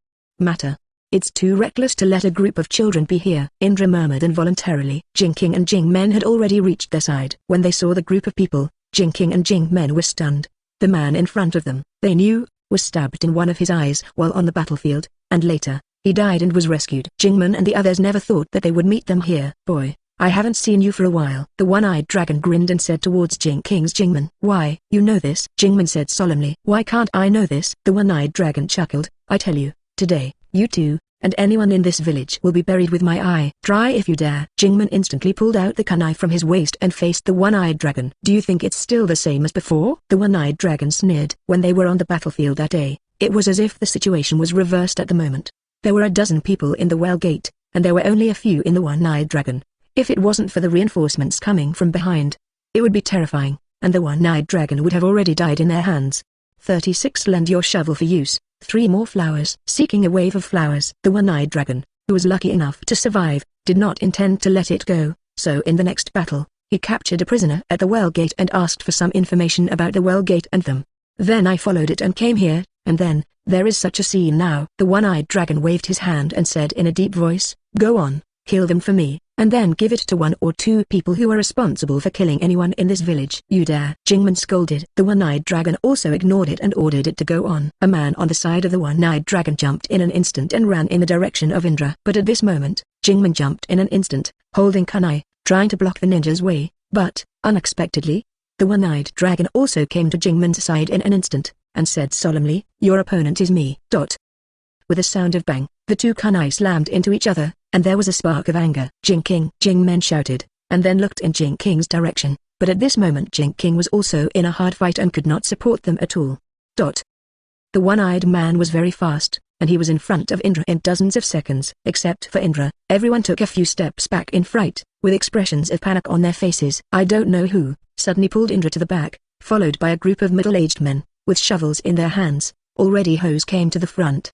It's too reckless to let a group of children be here. Indra murmured involuntarily. Jinking and Jingmen had already reached their side. When they saw the group of people, Jing King and Jing Men were stunned. The man in front of them, they knew, was stabbed in one of his eyes while on the battlefield, and later, he died and was rescued. Jingman and the others never thought that they would meet them here. Boy, I haven't seen you for a while. The one-eyed dragon grinned and said towards Jing King's Jingman. Why, you know this? Jingman said solemnly. Why can't I know this? The one-eyed dragon chuckled. I tell you, today, you two, and anyone in this village will be buried with my eye. Try if you dare. Jingman instantly pulled out the kunai from his waist and faced the one-eyed dragon. Do you think it's still the same as before? The one-eyed dragon sneered. When they were on the battlefield that day, it was as if the situation was reversed at the moment. There were a dozen people in the well gate, and there were only a few in the one-eyed dragon. If it wasn't for the reinforcements coming from behind, it would be terrifying, and the one-eyed dragon would have already died in their hands. 36. Lend your shovel for use. 3 more flowers. Seeking a wave of flowers. The one-eyed dragon, who was lucky enough to survive, did not intend to let it go, so in the next battle, he captured a prisoner at the well gate and asked for some information about the well gate and them. Then I followed it and came here, and then, there is such a scene now. The one-eyed dragon waved his hand and said in a deep voice, go on, kill them for me, and then give it to 1 or 2 people who are responsible for killing anyone in this village. You dare? Jingman scolded. The one-eyed dragon also ignored it and ordered it to go on. A man on the side of the one-eyed dragon jumped in an instant and ran in the direction of Indra. But at this moment, Jingman jumped in an instant, holding kunai, trying to block the ninja's way, but, unexpectedly, the one-eyed dragon also came to Jingman's side in an instant, and said solemnly, your opponent is me. With a sound of bang, the 2 kunai slammed into each other, and there was a spark of anger. Jing King, Jing Men shouted, and then looked in Jing King's direction, but at this moment Jing King was also in a hard fight and could not support them at all. The one-eyed man was very fast, and he was in front of Indra in dozens of seconds. Except for Indra, everyone took a few steps back in fright, with expressions of panic on their faces. I don't know who, suddenly pulled Indra to the back, followed by a group of middle-aged men, with shovels in their hands. Already Hose came to the front.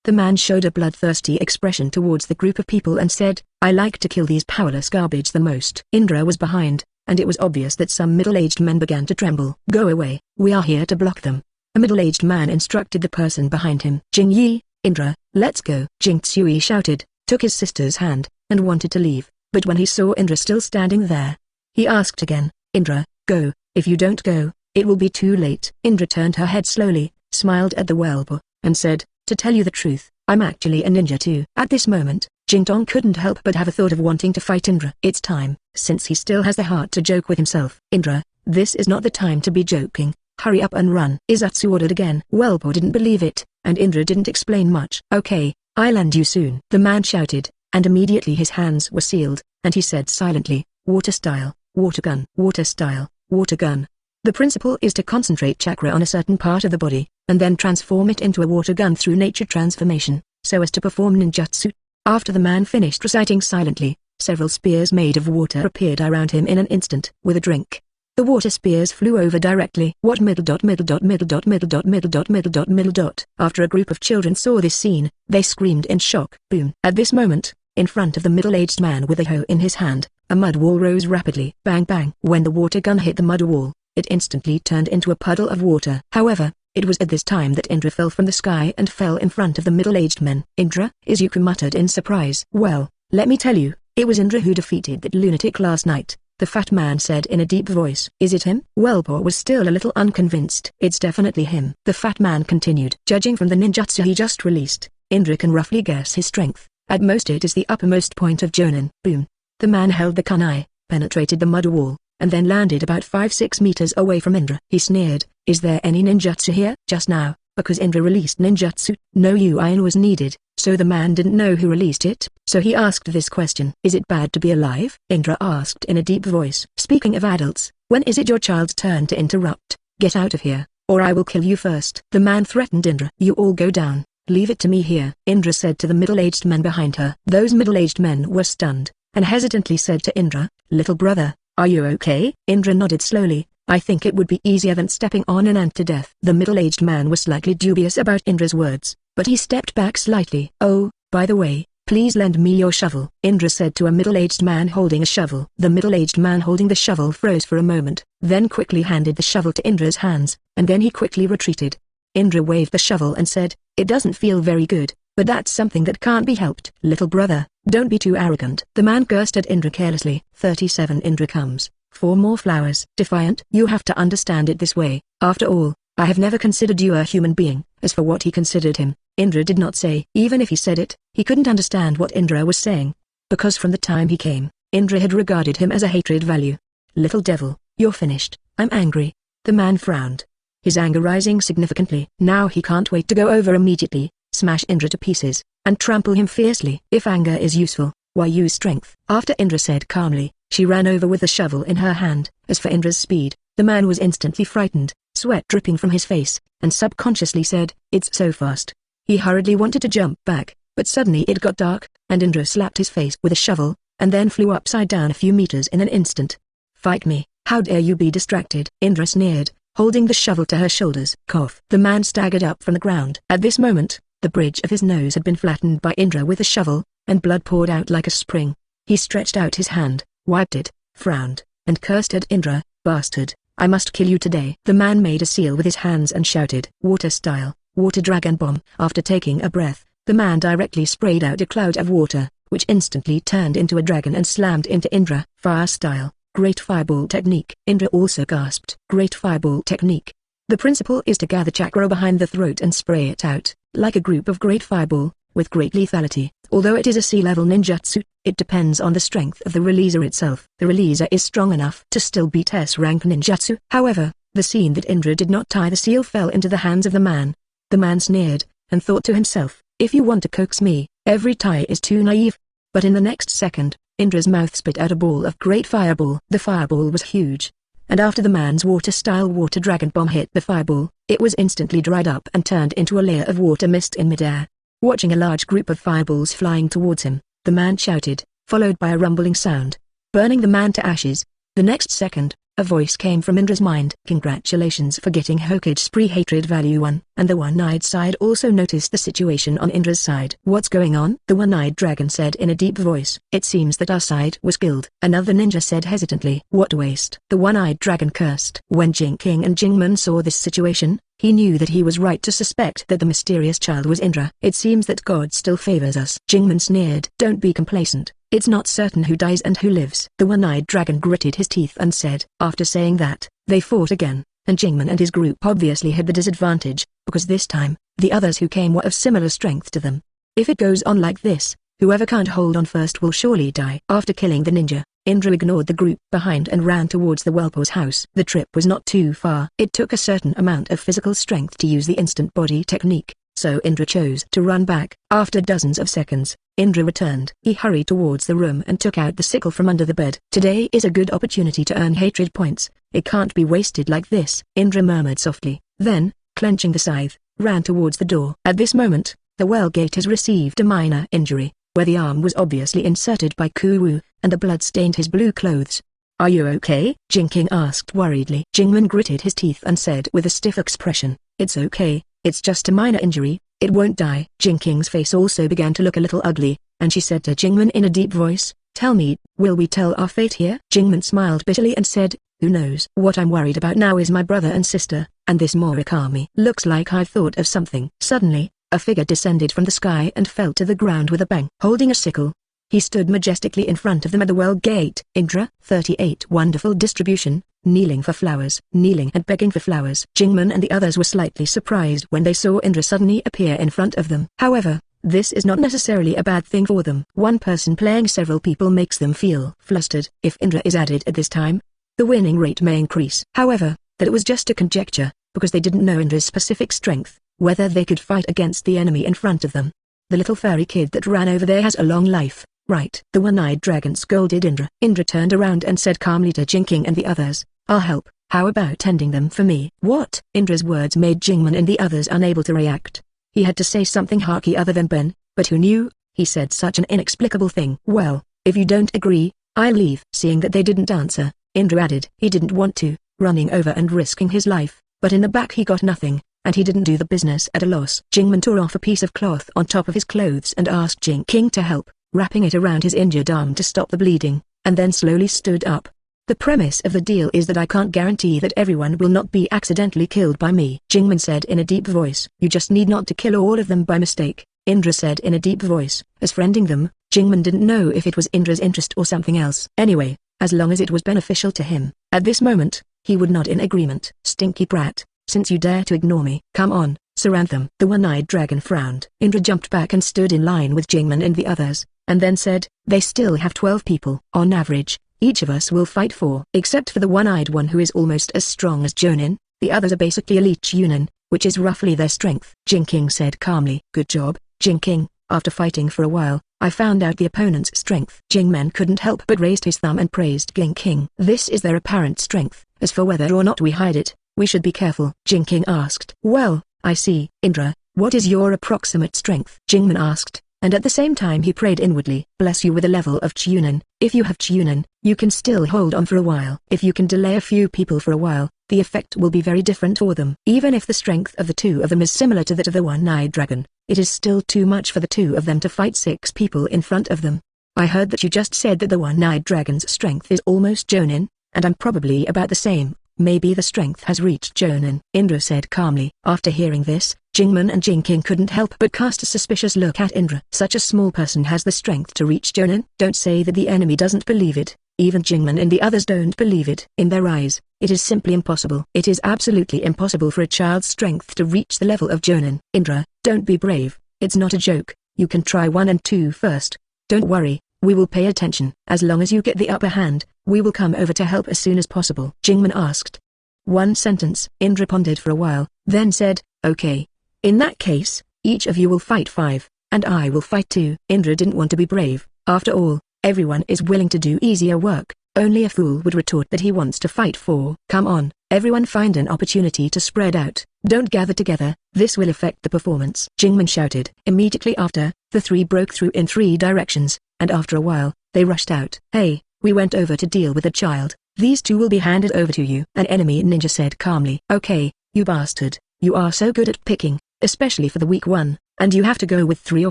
The man showed a bloodthirsty expression towards the group of people and said, I like to kill these powerless garbage the most. Indra was behind, and it was obvious that some middle-aged men began to tremble. Go away, we are here to block them. A middle-aged man instructed the person behind him. Jing Yi, Indra, let's go. Jing Tsui shouted, took his sister's hand, and wanted to leave, but when he saw Indra still standing there, he asked again, Indra, go, if you don't go, it will be too late. Indra turned her head slowly, smiled at the whelp, and said, to tell you the truth, I'm actually a ninja too. At this moment, Jing Tong couldn't help but have a thought of wanting to fight Indra. It's time, since he still has the heart to joke with himself. Indra, this is not the time to be joking, hurry up and run. Izatsu ordered again. Whelpo didn't believe it, and Indra didn't explain much. Okay, I'll end you soon. The man shouted, and immediately his hands were sealed, and he said silently, water style, water gun, water style, water gun. The principle is to concentrate chakra on a certain part of the body, and then transform it into a water gun through nature transformation, so as to perform ninjutsu. After the man finished reciting silently, several spears made of water appeared around him in an instant. With a drink, the water spears flew over directly. What middle dot middle dot middle dot middle dot middle dot middle dot middle dot. After a group of children saw this scene, they screamed in shock. Boom. At this moment, in front of the middle-aged man with a hoe in his hand, a mud wall rose rapidly. Bang bang. When the water gun hit the mud wall, it instantly turned into a puddle of water. However, it was at this time that Indra fell from the sky and fell in front of the middle-aged men. Indra? Izuku muttered in surprise. Well, let me tell you, it was Indra who defeated that lunatic last night, the fat man said in a deep voice. Is it him? Whelpo was still a little unconvinced. It's definitely him. The fat man continued. Judging from the ninjutsu he just released, Indra can roughly guess his strength. At most it is the uppermost point of Jonin. Boom. The man held the kunai, penetrated the mud wall, and then landed about 5-6 meters away from Indra. He sneered, is there any ninjutsu here? Just now, because Indra released ninjutsu, no Uin was needed, so the man didn't know who released it, so he asked this question. Is it bad to be alive? Indra asked in a deep voice. Speaking of adults, when is it your child's turn to interrupt? Get out of here, or I will kill you first. The man threatened Indra. You all go down, leave it to me here, Indra said to the middle-aged men behind her. Those middle-aged men were stunned, and hesitantly said to Indra, little brother, are you okay? Indra nodded slowly. I think it would be easier than stepping on an ant to death. The middle-aged man was slightly dubious about Indra's words, but he stepped back slightly. Oh, by the way, please lend me your shovel, Indra said to a middle-aged man holding a shovel. The middle-aged man holding the shovel froze for a moment, then quickly handed the shovel to Indra's hands, and then he quickly retreated. Indra waved the shovel and said, it doesn't feel very good, but that's something that can't be helped. Little brother, don't be too arrogant. The man cursed at Indra carelessly. 37 Indra comes, 4 more flowers. Defiant. You have to understand it this way. After all, I have never considered you a human being. As for what he considered him, Indra did not say. Even if he said it, he couldn't understand what Indra was saying. Because from the time he came, Indra had regarded him as a hatred value. Little devil, you're finished. I'm angry. The man frowned, his anger rising significantly. Now he can't wait to go over immediately, smash Indra to pieces, and trample him fiercely. If anger is useful, why use strength? After Indra said calmly, she ran over with the shovel in her hand. As for Indra's speed, the man was instantly frightened, sweat dripping from his face, and subconsciously said, "It's so fast." He hurriedly wanted to jump back, but suddenly it got dark, and Indra slapped his face with a shovel, and then flew upside down a few meters in an instant. "Fight me, how dare you be distracted?" Indra sneered, holding the shovel to her shoulders. Cough. The man staggered up from the ground. At this moment, the bridge of his nose had been flattened by Indra with a shovel, and blood poured out like a spring. He stretched out his hand, wiped it, frowned, and cursed at Indra. "Bastard, I must kill you today." The man made a seal with his hands and shouted, "Water style, water dragon bomb." After taking a breath, the man directly sprayed out a cloud of water, which instantly turned into a dragon and slammed into Indra. Fire style, great fireball technique. Indra also gasped. Great fireball technique. The principle is to gather chakra behind the throat and spray it out, like a group of great fireball, with great lethality. Although it is a sea-level ninjutsu, it depends on the strength of the releaser itself. The releaser is strong enough to still beat S-rank ninjutsu. However, the scene that Indra did not tie the seal fell into the hands of the man. The man sneered, and thought to himself, "If you want to coax me, every tie is too naive." But in the next second, Indra's mouth spit out a ball of great fireball. The fireball was huge, and after the man's water-style water dragon bomb hit the fireball, it was instantly dried up and turned into a layer of water mist in midair. Watching a large group of fireballs flying towards him, the man shouted, followed by a rumbling sound, burning the man to ashes. The next second, a voice came from Indra's mind. "Congratulations for getting Hokage Spree Hatred Value 1. And the one-eyed side also noticed the situation on Indra's side. "What's going on?" the one-eyed dragon said in a deep voice. "It seems that our side was killed," another ninja said hesitantly. "What waste?" the one-eyed dragon cursed. When Jing King and Jingman saw this situation, he knew that he was right to suspect that the mysterious child was Indra. "It seems that God still favors us." Jingman sneered. "Don't be complacent. It's not certain who dies and who lives." The one-eyed dragon gritted his teeth and said. After saying that, they fought again, and Jingman and his group obviously had the disadvantage, because this time, the others who came were of similar strength to them. If it goes on like this, whoever can't hold on first will surely die. After killing the ninja, Indra ignored the group behind and ran towards the Whelpo's house. The trip was not too far. It took a certain amount of physical strength to use the instant body technique, so Indra chose to run back. After dozens of seconds, Indra returned. He hurried towards the room and took out the sickle from under the bed. "Today is a good opportunity to earn hatred points. It can't be wasted like this," Indra murmured softly. Then, clenching the scythe, ran towards the door. At this moment, the well gate has received a minor injury, where the arm was obviously inserted by Kuwu, and the blood stained his blue clothes. "Are you okay?" Jing King asked worriedly. Jingman gritted his teeth and said with a stiff expression, "It's okay, it's just a minor injury, it won't die." Jing King's face also began to look a little ugly, and she said to Jingman in a deep voice, "Tell me, will we tell our fate here?" Jingman smiled bitterly and said, "Who knows? What I'm worried about now is my brother and sister, and this Murakami. Looks like I've thought of something." Suddenly, a figure descended from the sky and fell to the ground with a bang. Holding a sickle, he stood majestically in front of them at the well gate. Indra, 38. Wonderful distribution, kneeling for flowers. Kneeling and begging for flowers. Jingman and the others were slightly surprised when they saw Indra suddenly appear in front of them. However, this is not necessarily a bad thing for them. One person playing several people makes them feel flustered. If Indra is added at this time, the winning rate may increase. However, that it was just a conjecture, because they didn't know Indra's specific strength, whether they could fight against the enemy in front of them. "The little furry kid that ran over there has a long life, right?" the one-eyed dragon scolded Indra. Indra turned around and said calmly to Jing King and the others, "I'll help. How about tending them for me?" "What?" Indra's words made Jingman and the others unable to react. He had to say something harky other than Ben, but who knew? He said such an inexplicable thing. "Well, if you don't agree, I'll leave." Seeing that they didn't answer, Indra added he didn't want to, running over and risking his life, but in the back he got nothing, and he didn't do the business at a loss. Jingman tore off a piece of cloth on top of his clothes and asked Jing King to help, wrapping it around his injured arm to stop the bleeding, and then slowly stood up. "The premise of the deal is that I can't guarantee that everyone will not be accidentally killed by me," Jingman said in a deep voice. "You just need not to kill all of them by mistake," Indra said in a deep voice. As friending them, Jingman didn't know if it was Indra's interest or something else. Anyway, as long as it was beneficial to him. At this moment, he would nod in agreement. Stinky brat, since you dare to ignore me, come on, surround them. The one-eyed dragon frowned. Indra jumped back and stood in line with Jingman and the others, and then said, they still have 12 people. On average, each of us will fight 4. Except for the one-eyed one who is almost as strong as Jonin, the others are basically elite Chunin, which is roughly their strength. Jinking said calmly. Good job, Jinking. After fighting for a while, I found out the opponent's strength. Jingmen couldn't help but raised his thumb and praised Jinking. This is their apparent strength. As for whether or not we hide it, we should be careful. Jinking asked. Well, I see. Indra, what is your approximate strength? Jingman asked, and at the same time he prayed inwardly. Bless you with a level of Chunin. If you have Chunin, you can still hold on for a while. If you can delay a few people for a while, the effect will be very different for them. Even if the strength of the two of them is similar to that of the one-eyed dragon, it is still too much for the two of them to fight 6 people in front of them. I heard that you just said that the one-eyed dragon's strength is almost Jonin, and I'm probably about the same. Maybe the strength has reached Jonin, Indra said calmly. After hearing this, Jingman and Jinking couldn't help but cast a suspicious look at Indra. Such a small person has the strength to reach Jonin? Don't say that the enemy doesn't believe it. Even Jingman and the others don't believe it. In their eyes, it is simply impossible. It is absolutely impossible for a child's strength to reach the level of Jonin. Indra, don't be brave. It's not a joke. You can try 1 and 2 first. Don't worry, we will pay attention. As long as you get the upper hand, we will come over to help as soon as possible. Jingman asked. One sentence. Indra pondered for a while, then said, okay. In that case, each of you will fight 5, and I will fight 2. Indra didn't want to be brave. After all, everyone is willing to do easier work. Only a fool would retort that he wants to fight 4. Come on, everyone find an opportunity to spread out. Don't gather together, this will affect the performance. Jingman shouted. Immediately after, the 3 broke through in 3 directions, and after a while, they rushed out. Hey, we went over to deal with the child. These 2 will be handed over to you. An enemy ninja said calmly. Okay, you bastard, you are so good at picking, especially for the weak one, and you have to go with 3 or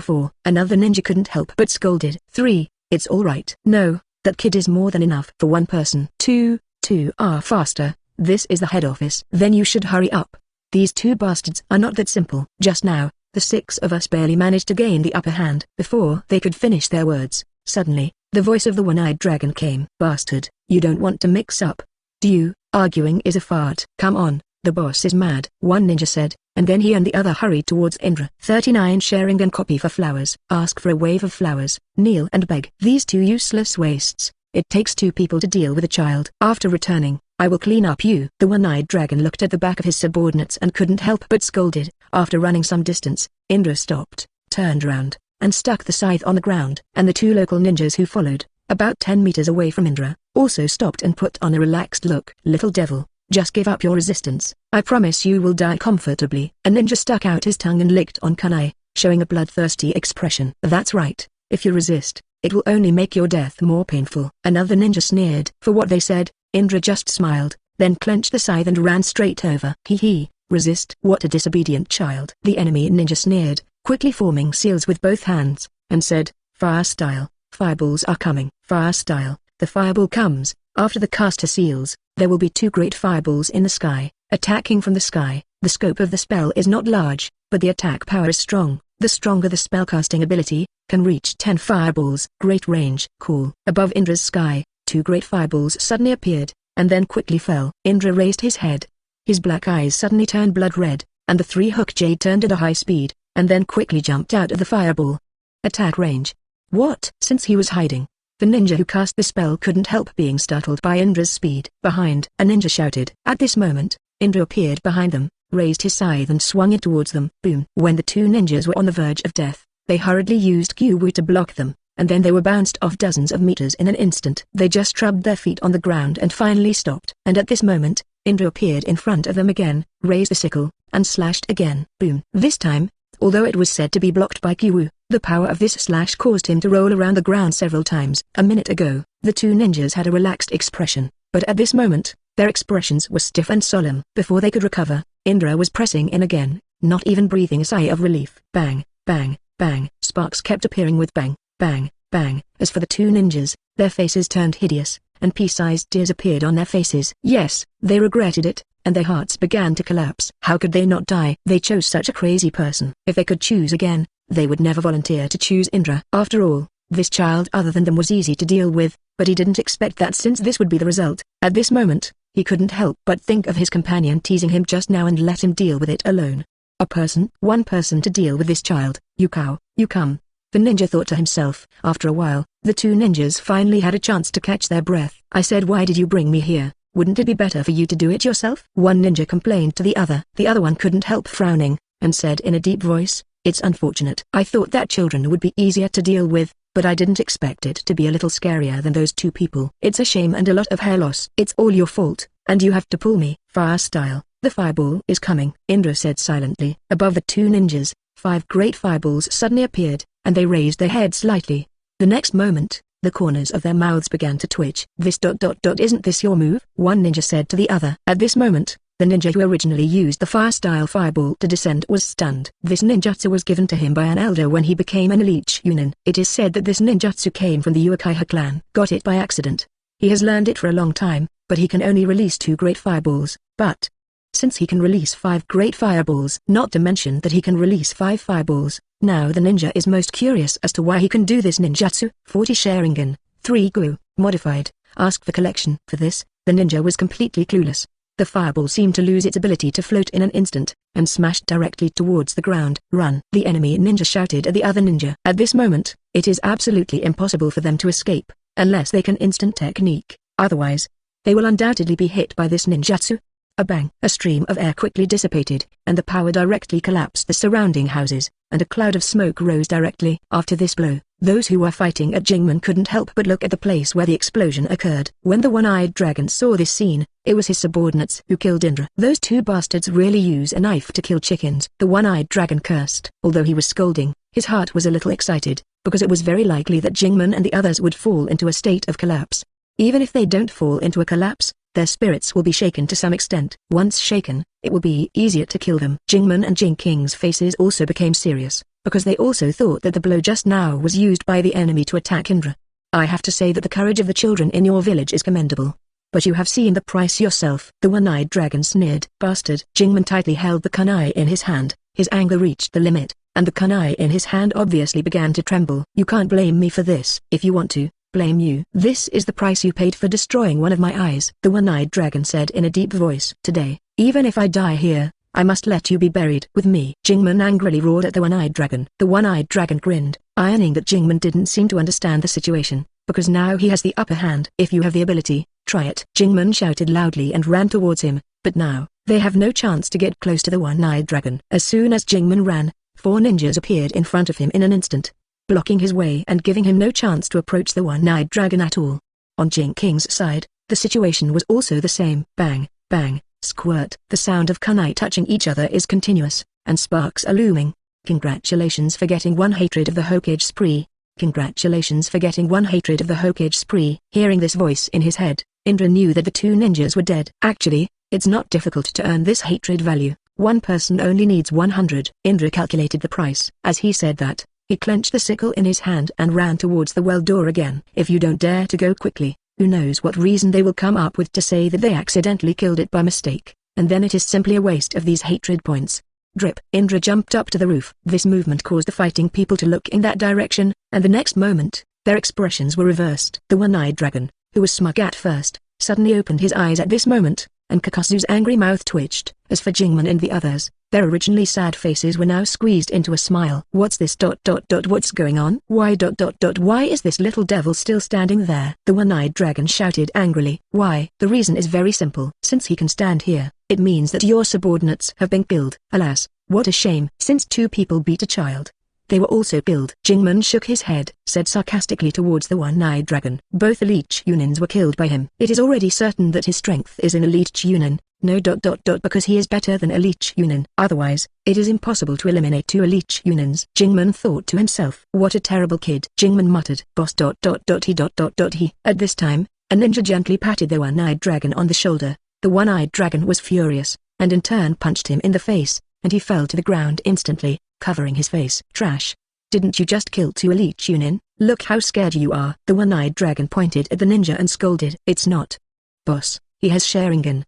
4. Another ninja couldn't help but scolded. 3, it's alright. No, that kid is more than enough for 1 person. 2 are faster, this is the head office. Then you should hurry up. These 2 bastards are not that simple. Just now, the 6 of us barely managed to gain the upper hand. Before they could finish their words, suddenly, the voice of the one-eyed dragon came. Bastard, you don't want to mix up, do you? Arguing is a fart. Come on, the boss is mad. One ninja said, and then he and the other hurried towards Indra. 39 Sharing and copy for flowers. Ask for a wave of flowers, kneel and beg. These 2 useless wastes. It takes 2 people to deal with a child. After returning, I will clean up you. The one-eyed dragon looked at the back of his subordinates and couldn't help but scolded. After running some distance, Indra stopped, turned around, and stuck the scythe on the ground. And the 2 local ninjas who followed, about 10 meters away from Indra, also stopped and put on a relaxed look. Little devil, just give up your resistance. I promise you will die comfortably. A ninja stuck out his tongue and licked on kunai, showing a bloodthirsty expression. That's right, if you resist, it will only make your death more painful. Another ninja sneered. For what they said, Indra just smiled, then clenched the scythe and ran straight over. Hee, resist. What a disobedient child. The enemy ninja sneered, quickly forming seals with both hands, and said, fire style, fireballs are coming. Fire style, the fireball comes. After the caster seals, there will be 2 great fireballs in the sky, attacking from the sky. The scope of the spell is not large, but the attack power is strong. The stronger the spellcasting ability, can reach 10 fireballs. Great range. Cool. Above Indra's sky, 2 great fireballs suddenly appeared, and then quickly fell. Indra raised his head. His black eyes suddenly turned blood red, and the 3-hook jade turned at a high speed, and then quickly jumped out of the fireball. Attack range. What? Since he was hiding, the ninja who cast the spell couldn't help being startled by Indra's speed. Behind, a ninja shouted. At this moment, Indra appeared behind them, raised his scythe and swung it towards them. Boom. When the 2 ninjas were on the verge of death, they hurriedly used Kyu-Wu to block them, and then they were bounced off dozens of meters in an instant. They just rubbed their feet on the ground and finally stopped. And at this moment, Indra appeared in front of them again, raised the sickle, and slashed again. Boom. This time, although it was said to be blocked by Kyu-Wu, the power of this slash caused him to roll around the ground several times. A minute ago, the 2 ninjas had a relaxed expression, but at this moment, their expressions were stiff and solemn. Before they could recover, Indra was pressing in again, not even breathing a sigh of relief. Bang, bang, bang. Sparks kept appearing with bang, bang, bang. As for the 2 ninjas, their faces turned hideous, and pea-sized tears appeared on their faces. Yes, they regretted it, and their hearts began to collapse. How could they not die? They chose such a crazy person. If they could choose again, they would never volunteer to choose Indra. After all, This child other than them was easy to deal with, but he didn't expect that since this would be the result. At this moment, he couldn't help but think of his companion teasing him just now and let him deal with it alone. One person to deal with this child. You come. The ninja thought to himself. After a while, the two ninjas finally had a chance to catch their breath. I said, why did you bring me here? Wouldn't it be better for you to do it yourself? One ninja complained to the other. The other one couldn't help frowning, and said in a deep voice, it's unfortunate. I thought that children would be easier to deal with, but I didn't expect it to be a little scarier than those two people. It's a shame and a lot of hair loss. It's all your fault, and you have to pull me. Fire style. The fireball is coming, Indra said silently. Above the two ninjas, 5 great fireballs suddenly appeared, and they raised their heads slightly. The next moment, the corners of their mouths began to twitch. Isn't this your move? One ninja said to the other. At this moment, the ninja who originally used the fire-style fireball to descend was stunned. This ninjutsu was given to him by an elder when he became an elite chunin. It is said that this ninjutsu came from the Uchiha clan. Got it by accident. He has learned it for a long time, but he can only release 2 great fireballs. But since he can release 5 great fireballs, not to mention that he can release 5 fireballs, now the ninja is most curious as to why he can do this ninjutsu. 40 Sharingan, 3 Gu, modified, asked for collection. For this, the ninja was completely clueless. The fireball seemed to lose its ability to float in an instant, and smashed directly towards the ground. Run! The enemy ninja shouted at the other ninja. At this moment, it is absolutely impossible for them to escape, unless they can instant technique, otherwise, they will undoubtedly be hit by this ninjutsu. A bang! A stream of air quickly dissipated, and the power directly collapsed the surrounding houses, and a cloud of smoke rose directly. After this blow, those who were fighting at Jingmen couldn't help but look at the place where the explosion occurred. When the one-eyed dragon saw this scene, it was his subordinates who killed Indra. Those two bastards really use a knife to kill chickens. The one-eyed dragon cursed. Although he was scolding, his heart was a little excited, because it was very likely that Jingmen and the others would fall into a state of collapse. Even if they don't fall into a collapse, their spirits will be shaken to some extent. Once shaken, it will be easier to kill them. Jingmen and Jing King's faces also became serious, because they also thought that the blow just now was used by the enemy to attack Indra. I have to say that the courage of the children in your village is commendable. But you have seen the price yourself. The one-eyed dragon sneered. Bastard! Jingmen tightly held the kunai in his hand. His anger reached the limit, and the kunai in his hand obviously began to tremble. You can't blame me for this. If you want to, blame you. This is the price you paid for destroying one of my eyes, the one-eyed dragon said in a deep voice. Today, even if I die here, I must let you be buried with me. Jingmen angrily roared at the one-eyed dragon. The one-eyed dragon grinned, ironing that Jingmen didn't seem to understand the situation, because now he has the upper hand. If you have the ability, try it. Jingmen shouted loudly and ran towards him, but now, they have no chance to get close to the one-eyed dragon. As soon as Jingmen ran, 4 ninjas appeared in front of him in an instant, blocking his way and giving him no chance to approach the one-eyed dragon at all. On Jing King's side, the situation was also the same. Bang, bang, squirt. The sound of kunai touching each other is continuous, and sparks are looming. Congratulations for getting 1 hatred of the Hokage spree. Congratulations for getting 1 hatred of the Hokage spree. Hearing this voice in his head, Indra knew that the 2 ninjas were dead. Actually, it's not difficult to earn this hatred value. One person only needs 100. Indra calculated the price. As he said that, he clenched the sickle in his hand and ran towards the well door again. If you don't dare to go quickly, who knows what reason they will come up with to say that they accidentally killed it by mistake, and then it is simply a waste of these hatred points. Drip. Indra jumped up to the roof. This movement caused the fighting people to look in that direction, and the next moment, their expressions were reversed. The one-eyed dragon, who was smug at first, suddenly opened his eyes at this moment, and Kakazu's angry mouth twitched. As for Jingmen and the others, their originally sad faces were now squeezed into a smile. What's this? What's going on? Why is this little devil still standing there? The one-eyed dragon shouted angrily. Why? The reason is very simple. Since he can stand here, it means that your subordinates have been killed. Alas, what a shame. Since 2 people beat a child, they were also killed. Jingmen shook his head, said sarcastically towards the one-eyed dragon. Both elite Chunins were killed by him. It is already certain that his strength is in elite Chunin. No. Because he is better than elite Chunin. Otherwise, it is impossible to eliminate 2 elite Chunins. Jingmen thought to himself. What a terrible kid. Jingmen muttered. Boss. He. At this time, a ninja gently patted the one-eyed dragon on the shoulder. The one-eyed dragon was furious, and in turn punched him in the face, and he fell to the ground instantly, covering his face. Trash. Didn't you just kill 2 elite Chunin? Look how scared you are. The one-eyed dragon pointed at the ninja and scolded. It's not. Boss, he has Sharingan.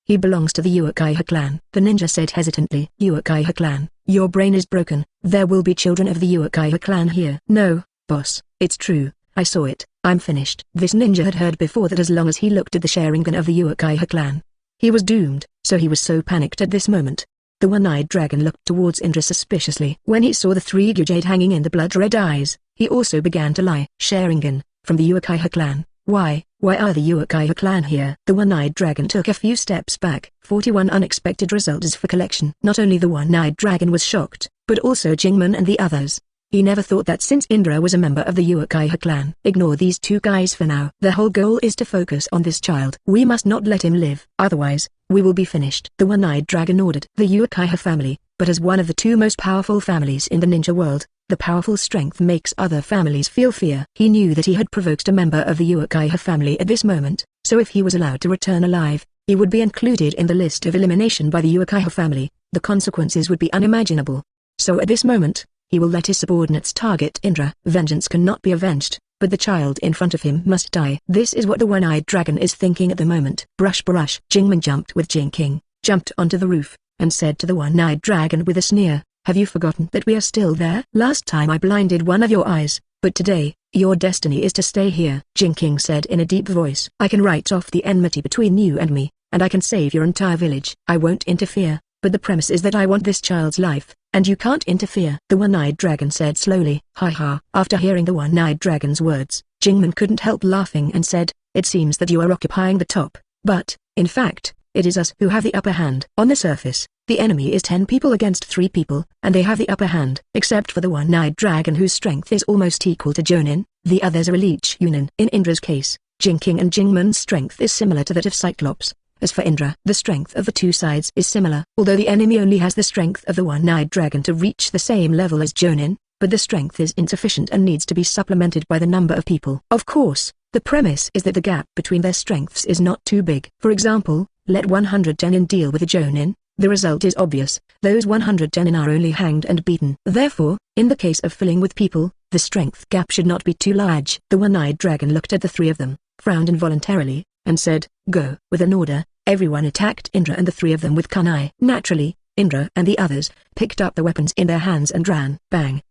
He belongs to the Uchiha clan. The ninja said hesitantly. Uchiha clan? Your brain is broken. There will be children of the Uchiha clan here. No, Boss, it's true, I saw it, I'm finished. This ninja had heard before that as long as he looked at the Sharingan of the Uchiha clan, he was doomed, so he was so panicked at this moment. The one-eyed dragon looked towards Indra suspiciously. When he saw the three Gyujade hanging in the blood-red eyes, he also began to lie. Sharingan, from the Uchiha clan. Why are the Uchiha clan here? The one-eyed dragon took a few steps back. 41 unexpected results for collection. Not only the one-eyed dragon was shocked, but also Jingman and the others. He never thought that since Indra was a member of the Uchiha clan. Ignore these two guys for now. The whole goal is to focus on this child. We must not let him live. Otherwise, we will be finished. The one-eyed dragon ordered. The Uchiha family, but as one of the two most powerful families in the ninja world, the powerful strength makes other families feel fear. He knew that he had provoked a member of the Uchiha family at this moment, so if he was allowed to return alive, he would be included in the list of elimination by the Uchiha family. The consequences would be unimaginable. So at this moment, he will let his subordinates target Indra. Vengeance cannot be avenged, but the child in front of him must die. This is what the one-eyed dragon is thinking at the moment. Brush. Jingman jumped with Jing King, jumped onto the roof, and said to the one-eyed dragon with a sneer, have you forgotten that we are still there? Last time I blinded one of your eyes, but today, your destiny is to stay here. Jing King said in a deep voice. I can write off the enmity between you and me, and I can save your entire village. I won't interfere, but the premise is that I want this child's life, and you can't interfere. The one-eyed dragon said slowly. Ha. After hearing the one-eyed dragon's words, Jingman couldn't help laughing and said, it seems that you are occupying the top, but, in fact, it is us who have the upper hand. On the surface, the enemy is 10 people against 3 people, and they have the upper hand. Except for the one-eyed dragon whose strength is almost equal to Jonin, the others are elite Yunin. In Indra's case, Jing King and Jingman's strength is similar to that of Cyclops. As for Indra, the strength of the two sides is similar. Although the enemy only has the strength of the one-eyed dragon to reach the same level as Jonin, but the strength is insufficient and needs to be supplemented by the number of people. Of course, the premise is that the gap between their strengths is not too big. For example, let 100 Genin deal with a Jonin. The result is obvious. Those 100 Genin are only hanged and beaten. Therefore, in the case of filling with people, the strength gap should not be too large. The one-eyed dragon looked at the three of them, frowned involuntarily, and said, go. With an order, everyone attacked Indra and the three of them with kunai. Naturally, Indra and the others picked up the weapons in their hands and ran. Bang.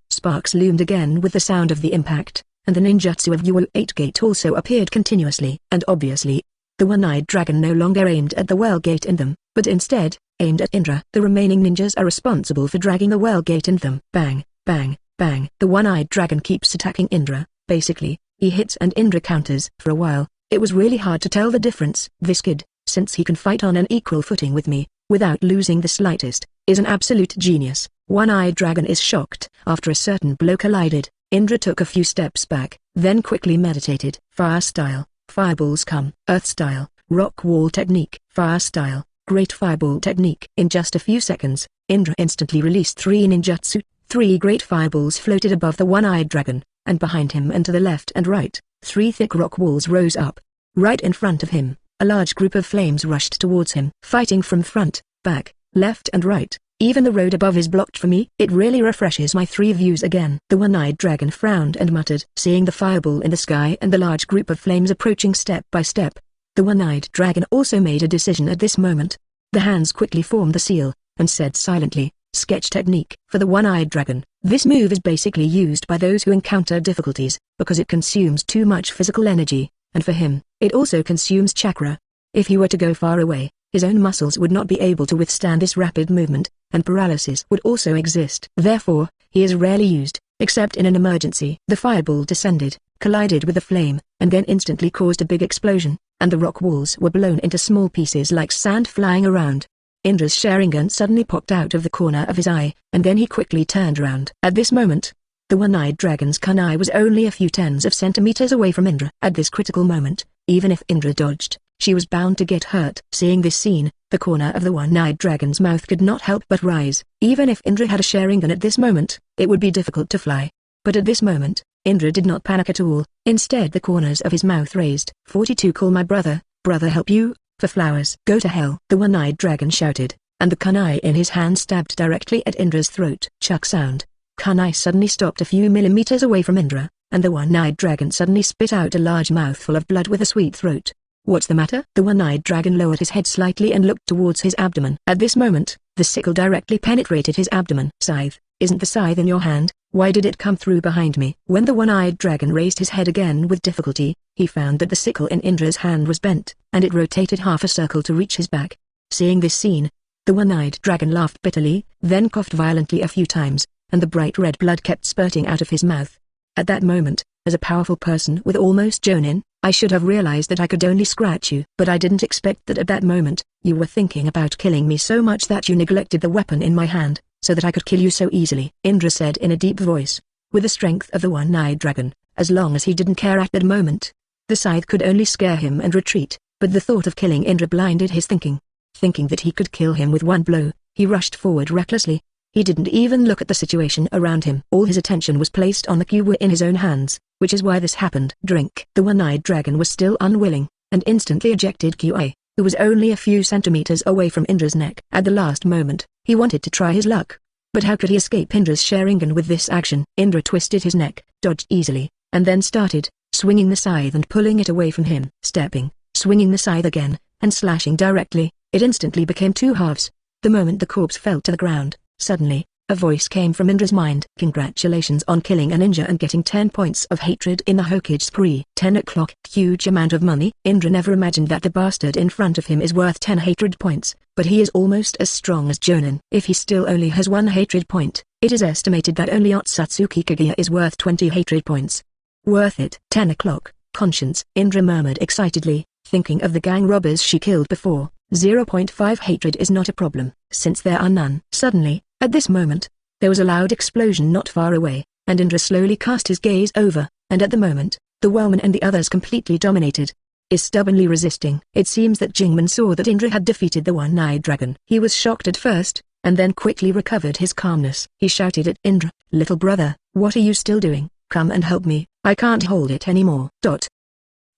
Sparks loomed again with the sound of the impact, and the ninjutsu of Yuo 8 Gate also appeared continuously. And obviously, the one-eyed dragon no longer aimed at the well gate in them, but instead, aimed at Indra. The remaining ninjas are responsible for dragging the well gate in them. Bang. The one-eyed dragon keeps attacking Indra. Basically, he hits and Indra counters. For a while, it was really hard to tell the difference. This kid, since he can fight on an equal footing with me, without losing the slightest, is an absolute genius. One-eyed dragon is shocked. After a certain blow collided, Indra took a few steps back, then quickly meditated. Fire style, fireballs come. Earth style, rock wall technique. Fire style, great fireball technique. In just a few seconds, Indra instantly released 3 ninjutsu. 3 great fireballs floated above the one-eyed dragon, and behind him and to the left and right, 3 thick rock walls rose up. Right in front of him, a large group of flames rushed towards him, fighting from front, back, left and right. Even the road above is blocked for me. It really refreshes my 3 views again. The one-eyed dragon frowned and muttered. Seeing the fireball in the sky and the large group of flames approaching step by step, the one-eyed dragon also made a decision at this moment. The hands quickly formed the seal, and said silently, sketch technique. For the one-eyed dragon, this move is basically used by those who encounter difficulties, because it consumes too much physical energy, and for him, it also consumes chakra. If he were to go far away, his own muscles would not be able to withstand this rapid movement, and paralysis would also exist. Therefore, he is rarely used, except in an emergency. The fireball descended, collided with the flame, and then instantly caused a big explosion, and the rock walls were blown into small pieces like sand flying around. Indra's Sharingan suddenly popped out of the corner of his eye, and then he quickly turned around. At this moment, the one-eyed dragon's kunai was only a few tens of centimeters away from Indra. At this critical moment, even if Indra dodged, she was bound to get hurt. Seeing this scene, the corner of the one-eyed dragon's mouth could not help but rise. Even if Indra had a Sharingan at this moment, it would be difficult to fly. But at this moment, Indra did not panic at all. Instead, the corners of his mouth raised. 42 Call my brother help you, for flowers. Go to hell. The one-eyed dragon shouted, and the kunai in his hand stabbed directly at Indra's throat. Chuck sound. Kunai suddenly stopped a few millimeters away from Indra, and the one-eyed dragon suddenly spit out a large mouthful of blood with a sweet throat. What's the matter? The one-eyed dragon lowered his head slightly and looked towards his abdomen. At this moment, the sickle directly penetrated his abdomen. Scythe. Isn't the scythe in your hand? Why did it come through behind me? When the one-eyed dragon raised his head again with difficulty, he found that the sickle in Indra's hand was bent, and it rotated half a circle to reach his back. Seeing this scene, the one-eyed dragon laughed bitterly, then coughed violently a few times, and the bright red blood kept spurting out of his mouth. At that moment, as a powerful person with almost Jonin, I should have realized that I could only scratch you. But I didn't expect that at that moment, you were thinking about killing me so much that you neglected the weapon in my hand, so that I could kill you so easily. Indra said in a deep voice, with the strength of the one-eyed dragon, as long as he didn't care at that moment. The scythe could only scare him and retreat, but the thought of killing Indra blinded his thinking. Thinking that he could kill him with one blow, he rushed forward recklessly. He didn't even look at the situation around him. All his attention was placed on the cube in his own hands, which is why this happened. Drink. The one-eyed dragon was still unwilling, and instantly ejected Qi, who was only a few centimeters away from Indra's neck. At the last moment, he wanted to try his luck. But how could he escape Indra's Sharingan with this action? Indra twisted his neck, dodged easily, and then started, swinging the scythe and pulling it away from him. Stepping, swinging the scythe again, and slashing directly, it instantly became two halves. The moment the corpse fell to the ground, suddenly, a voice came from Indra's mind. Congratulations on killing a ninja and getting 10 points of hatred in the Hokage spree. 10 o'clock. Huge amount of money. Indra never imagined that the bastard in front of him is worth 10 hatred points, but he is almost as strong as Jonin. If he still only has 1 hatred point, it is estimated that only Otsutsuki Kaguya is worth 20 hatred points. Worth it. 10 o'clock. Conscience. Indra murmured excitedly, thinking of the gang robbers she killed before. 0.5 hatred is not a problem, since there are none. Suddenly, at this moment, there was a loud explosion not far away, and Indra slowly cast his gaze over, and at the moment, the Wellman and the others completely dominated. Is stubbornly resisting. It seems that Jingman saw that Indra had defeated the one-eyed dragon. He was shocked at first, and then quickly recovered his calmness. He shouted at Indra, "Little brother, what are you still doing? Come and help me, I can't hold it anymore."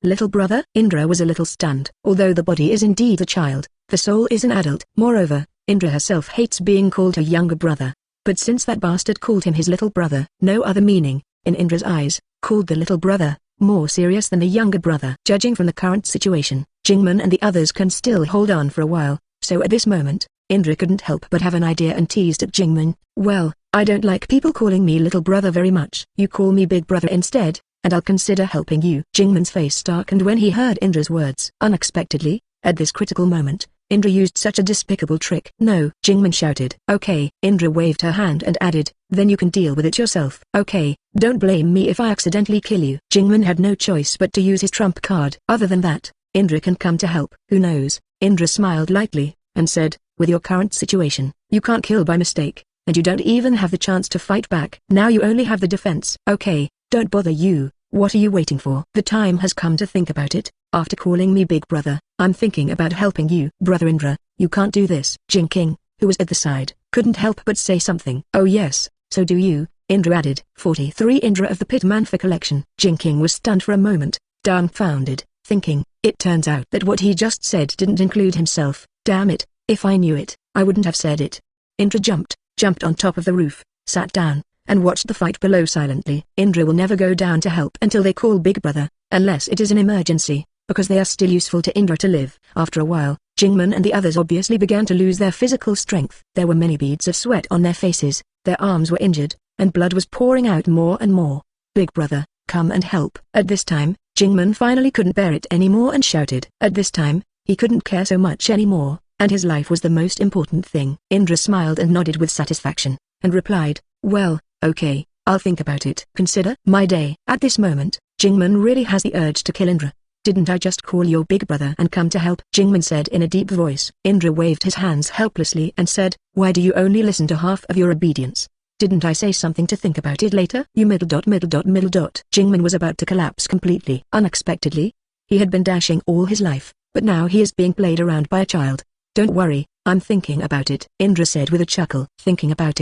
Little brother? Indra was a little stunned. Although the body is indeed a child, the soul is an adult. Moreover, Indra herself hates being called her younger brother. But since that bastard called him his little brother, no other meaning, in Indra's eyes, called the little brother, more serious than the younger brother. Judging from the current situation, Jingman and the others can still hold on for a while, so at this moment, Indra couldn't help but have an idea and teased at Jingman. "Well, I don't like people calling me little brother very much. You call me big brother instead, and I'll consider helping you." Jingman's face darkened when he heard Indra's words. Unexpectedly, at this critical moment, Indra used such a despicable trick. "No!" Jingman shouted. "Okay." Indra waved her hand and added, "Then you can deal with it yourself." "Okay, don't blame me if I accidentally kill you." Jingman had no choice but to use his trump card. Other than that, Indra can come to help. "Who knows?" Indra smiled lightly, and said, "With your current situation, you can't kill by mistake, and you don't even have the chance to fight back. Now you only have the defense." "Okay, don't bother you. What are you waiting for?" "The time has come to think about it. After calling me big brother, I'm thinking about helping you." "Brother Indra, you can't do this." Jing King, who was at the side, couldn't help but say something. "Oh yes, so do you," Indra added. 43 Indra of the Pitmanfa collection. Jing King was stunned for a moment, dumbfounded, thinking, it turns out that what he just said didn't include himself. Damn it, if I knew it, I wouldn't have said it. Indra jumped on top of the roof, sat down, and watched the fight below silently. Indra will never go down to help until they call Big Brother, unless it is an emergency, because they are still useful to Indra to live. After a while, Jingman and the others obviously began to lose their physical strength. There were many beads of sweat on their faces, their arms were injured, and blood was pouring out more and more. "Big Brother, come and help." At this time, Jingman finally couldn't bear it anymore and shouted. At this time, he couldn't care so much anymore, and his life was the most important thing. Indra smiled and nodded with satisfaction, and replied, "Well, okay, I'll think about it." "Consider my day." At this moment, Jingman really has the urge to kill Indra. "Didn't I just call your big brother and come to help?" Jingman said in a deep voice. Indra waved his hands helplessly and said, "Why do you only listen to half of your obedience? Didn't I say something to think about it later?" "You middle dot middle dot middle dot." Jingman was about to collapse completely. Unexpectedly, he had been dashing all his life, but now he is being played around by a child. "Don't worry, I'm thinking about it," Indra said with a chuckle. Thinking about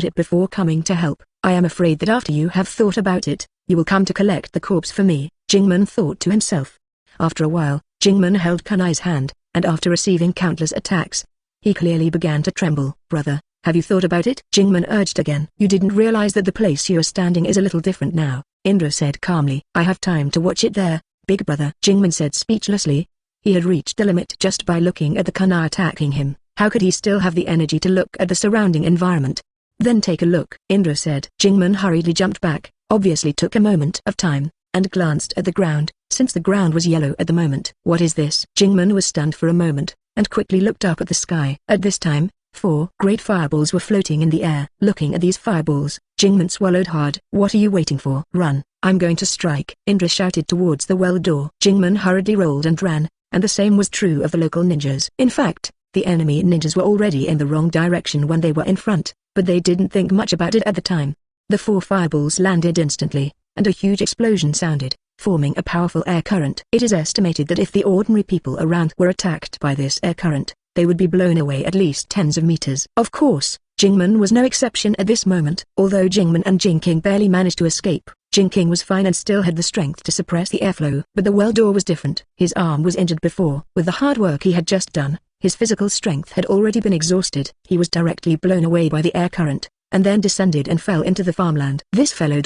it before coming to help. "I am afraid that after you have thought about it, you will come to collect the corpse for me," Jingman thought to himself. After a while, Jingman held Kunai's hand, and after receiving countless attacks, he clearly began to tremble. "Brother, have you thought about it?" Jingman urged again. "You didn't realize that the place you are standing is a little different now," Indra said calmly. "I have time to watch it there, big brother," Jingman said speechlessly. He had reached the limit just by looking at the Kunai attacking him. How could he still have the energy to look at the surrounding environment? Then take a look, Indra said. Jingman hurriedly jumped back, obviously took a moment of time, and glanced at the ground, since the ground was yellow at the moment. What is this? Jingman was stunned for a moment, and quickly looked up at the sky. At this time, 4 great fireballs were floating in the air. Looking at these fireballs, Jingman swallowed hard. What are you waiting for? Run, I'm going to strike, Indra shouted towards the well door. Jingman hurriedly rolled and ran, and the same was true of the local ninjas. In fact, the enemy ninjas were already in the wrong direction when they were in front, but they didn't think much about it at the time. The 4 fireballs landed instantly, and a huge explosion sounded, forming a powerful air current. It is estimated that if the ordinary people around were attacked by this air current, they would be blown away at least tens of meters. Of course, Jingman was no exception at this moment. Although Jingman and Jingking barely managed to escape, Jingking was fine and still had the strength to suppress the airflow. But the well door was different. His arm was injured before. With the hard work he had just done, his physical strength had already been exhausted. He was directly blown away by the air current, and then descended and fell into the farmland. This fellow is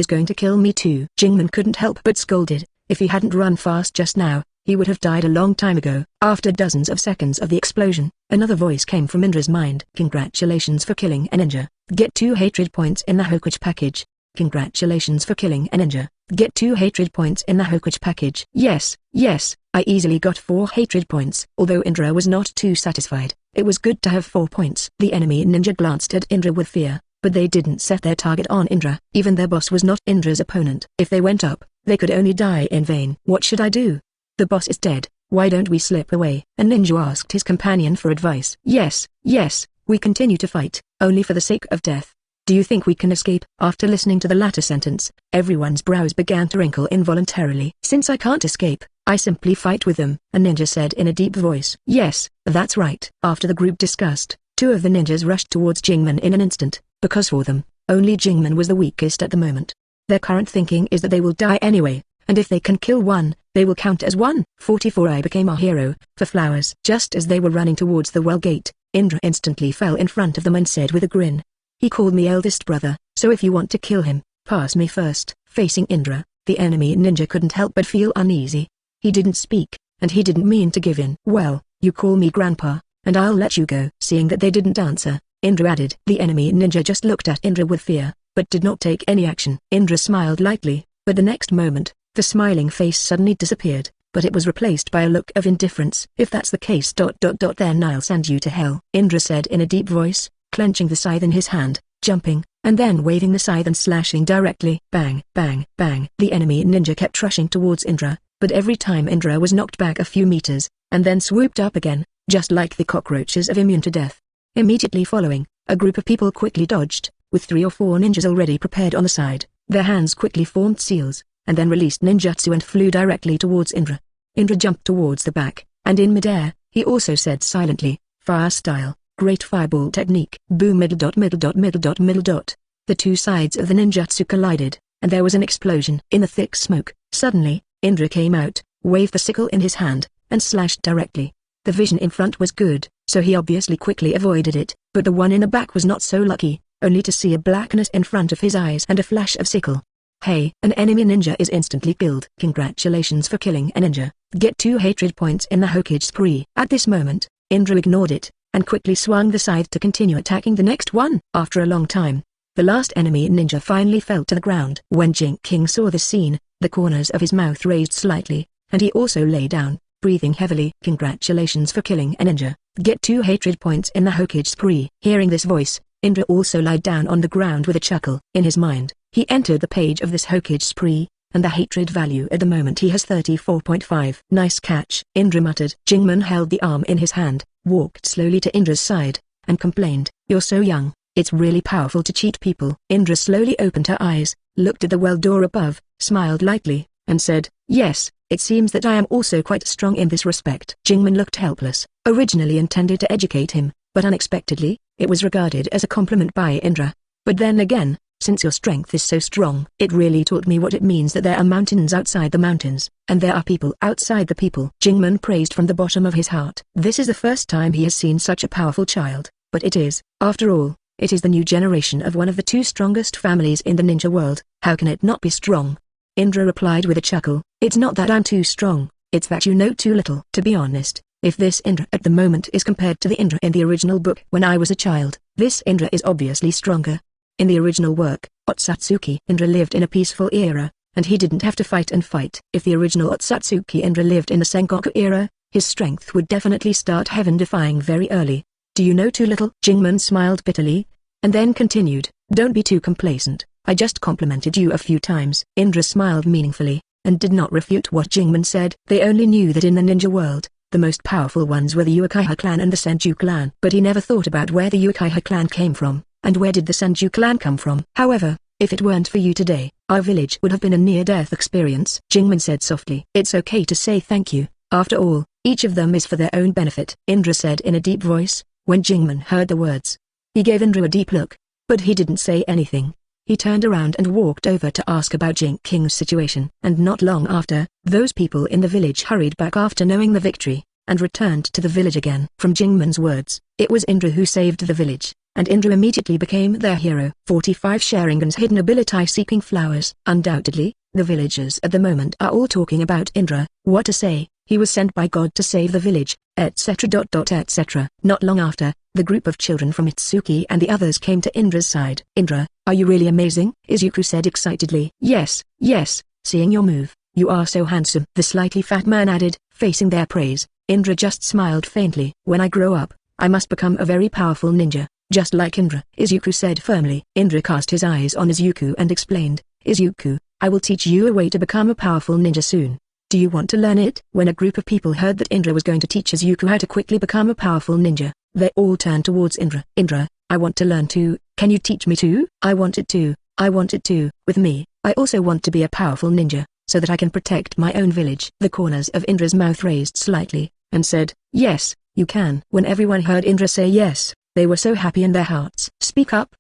going to kill me too. Jingman couldn't help but scolded. If he hadn't run fast just now, he would have died a long time ago. After dozens of seconds of the explosion, another voice came from Indra's mind. Congratulations for killing a ninja. Get 2 hatred points in the Hokage package. Congratulations for killing a ninja. Get 2 hatred points in the Hokage package. Yes, I easily got 4 hatred points. Although Indra was not too satisfied, it was good to have 4 points. The enemy ninja glanced at Indra with fear, but they didn't set their target on Indra. Even their boss was not Indra's opponent. If they went up, they could only die in vain. What should I do? The boss is dead. Why don't we slip away? A ninja asked his companion for advice. Yes, we continue to fight, only for the sake of death. Do you think we can escape? After listening to the latter sentence, everyone's brows began to wrinkle involuntarily. Since I can't escape, I simply fight with them, a ninja said in a deep voice. Yes, that's right. After the group discussed, 2 of the ninjas rushed towards Jingman in an instant, because for them, only Jingman was the weakest at the moment. Their current thinking is that they will die anyway, and if they can kill one, they will count as one. 44 I became a hero, for flowers. Just as they were running towards the well gate, Indra instantly fell in front of them and said with a grin. He called me eldest brother, so if you want to kill him, pass me first. Facing Indra, the enemy ninja couldn't help but feel uneasy. He didn't speak, and he didn't mean to give in. Well, you call me grandpa, and I'll let you go. Seeing that they didn't answer, Indra added. The enemy ninja just looked at Indra with fear, but did not take any action. Indra smiled lightly, but the next moment, the smiling face suddenly disappeared, but it was replaced by a look of indifference. If that's the case then I'll send you to hell, Indra said in a deep voice, clenching the scythe in his hand, jumping, and then waving the scythe and slashing directly. Bang, bang, bang. The enemy ninja kept rushing towards Indra, but every time Indra was knocked back a few meters, and then swooped up again, just like the cockroaches of immune to death. Immediately following, a group of people quickly dodged, with 3 or 4 ninjas already prepared on the side. Their hands quickly formed seals, and then released ninjutsu and flew directly towards Indra. Indra jumped towards the back, and in midair, he also said silently, fire style, great fireball technique. Boom. The 2 sides of the ninjutsu collided, and there was an explosion. In the thick smoke, suddenly, Indra came out, waved the sickle in his hand, and slashed directly. The vision in front was good, so he obviously quickly avoided it, but the one in the back was not so lucky, only to see a blackness in front of his eyes and a flash of sickle. Hey, an enemy ninja is instantly killed. Congratulations for killing a ninja. Get 2 hatred points in the Hokage spree. At this moment, Indra ignored it, and quickly swung the scythe to continue attacking the next one. After a long time, the last enemy ninja finally fell to the ground. When King saw this scene, the corners of his mouth raised slightly, and he also lay down, breathing heavily. Congratulations for killing a ninja. Get 2 hatred points in the Hokage spree. Hearing this voice, Indra also lied down on the ground with a chuckle. In his mind, he entered the page of this Hokage spree, and the hatred value at the moment he has 34.5. Nice catch, Indra muttered. Jingman held the arm in his hand, walked slowly to Indra's side, and complained, you're so young, it's really powerful to cheat people. Indra slowly opened her eyes, looked at the well door above, smiled lightly, and said, yes, it seems that I am also quite strong in this respect. Jingman looked helpless, originally intended to educate him, but unexpectedly, it was regarded as a compliment by Indra. But then again, since your strength is so strong, it really taught me what it means that there are mountains outside the mountains, and there are people outside the people. Jingman praised from the bottom of his heart. This is the first time he has seen such a powerful child, but it is, after all, it is the new generation of one of the 2 strongest families in the ninja world. How can it not be strong? Indra replied with a chuckle. It's not that I'm too strong, it's that you know too little. To be honest, if this Indra at the moment is compared to the Indra in the original book when I was a child, This Indra is obviously stronger. In the original work, Otsutsuki Indra lived in a peaceful era, and he didn't have to fight and fight. If the original Otsutsuki Indra lived in the Sengoku era, his strength would definitely start heaven-defying very early. Do you know too little? Jingman smiled bitterly, and then continued, don't be too complacent. I just complimented you a few times. Indra smiled meaningfully, and did not refute what Jingman said. They only knew that in the ninja world, the most powerful ones were the Uchiha clan and the Senju clan. But he never thought about where the Uchiha clan came from, and where did the Senju clan come from. However, if it weren't for you today, our village would have been a near-death experience. Jingman said softly. It's okay to say thank you. After all, each of them is for their own benefit. Indra said in a deep voice, when Jingman heard the words. He gave Indra a deep look, but he didn't say anything. He turned around and walked over to ask about Jing King's situation. And not long after, those people in the village hurried back after knowing the victory, and returned to the village again. From Jingman's words, it was Indra who saved the village, and Indra immediately became their hero. 45 Sharingan's hidden ability seeking flowers. Undoubtedly, the villagers at the moment are all talking about Indra. What to say, he was sent by God to save the village, etc. etc. Not long after, the group of children from Itsuki and the others came to Indra's side. Indra, are you really amazing? Izuku said excitedly. Yes, seeing your move, you are so handsome. The slightly fat man added, facing their praise. Indra just smiled faintly. When I grow up, I must become a very powerful ninja, just like Indra, Izuku said firmly. Indra cast his eyes on Izuku and explained, Izuku, I will teach you a way to become a powerful ninja soon. Do you want to learn it? When a group of people heard that Indra was going to teach Izuku how to quickly become a powerful ninja, they all turned towards Indra. Indra, I want to learn too. Can you teach me too? I want it too. With me, I also want to be a powerful ninja, so that I can protect my own village. The corners of Indra's mouth raised slightly, and said, yes, you can. When everyone heard Indra say yes, they were so happy in their hearts. Speak up.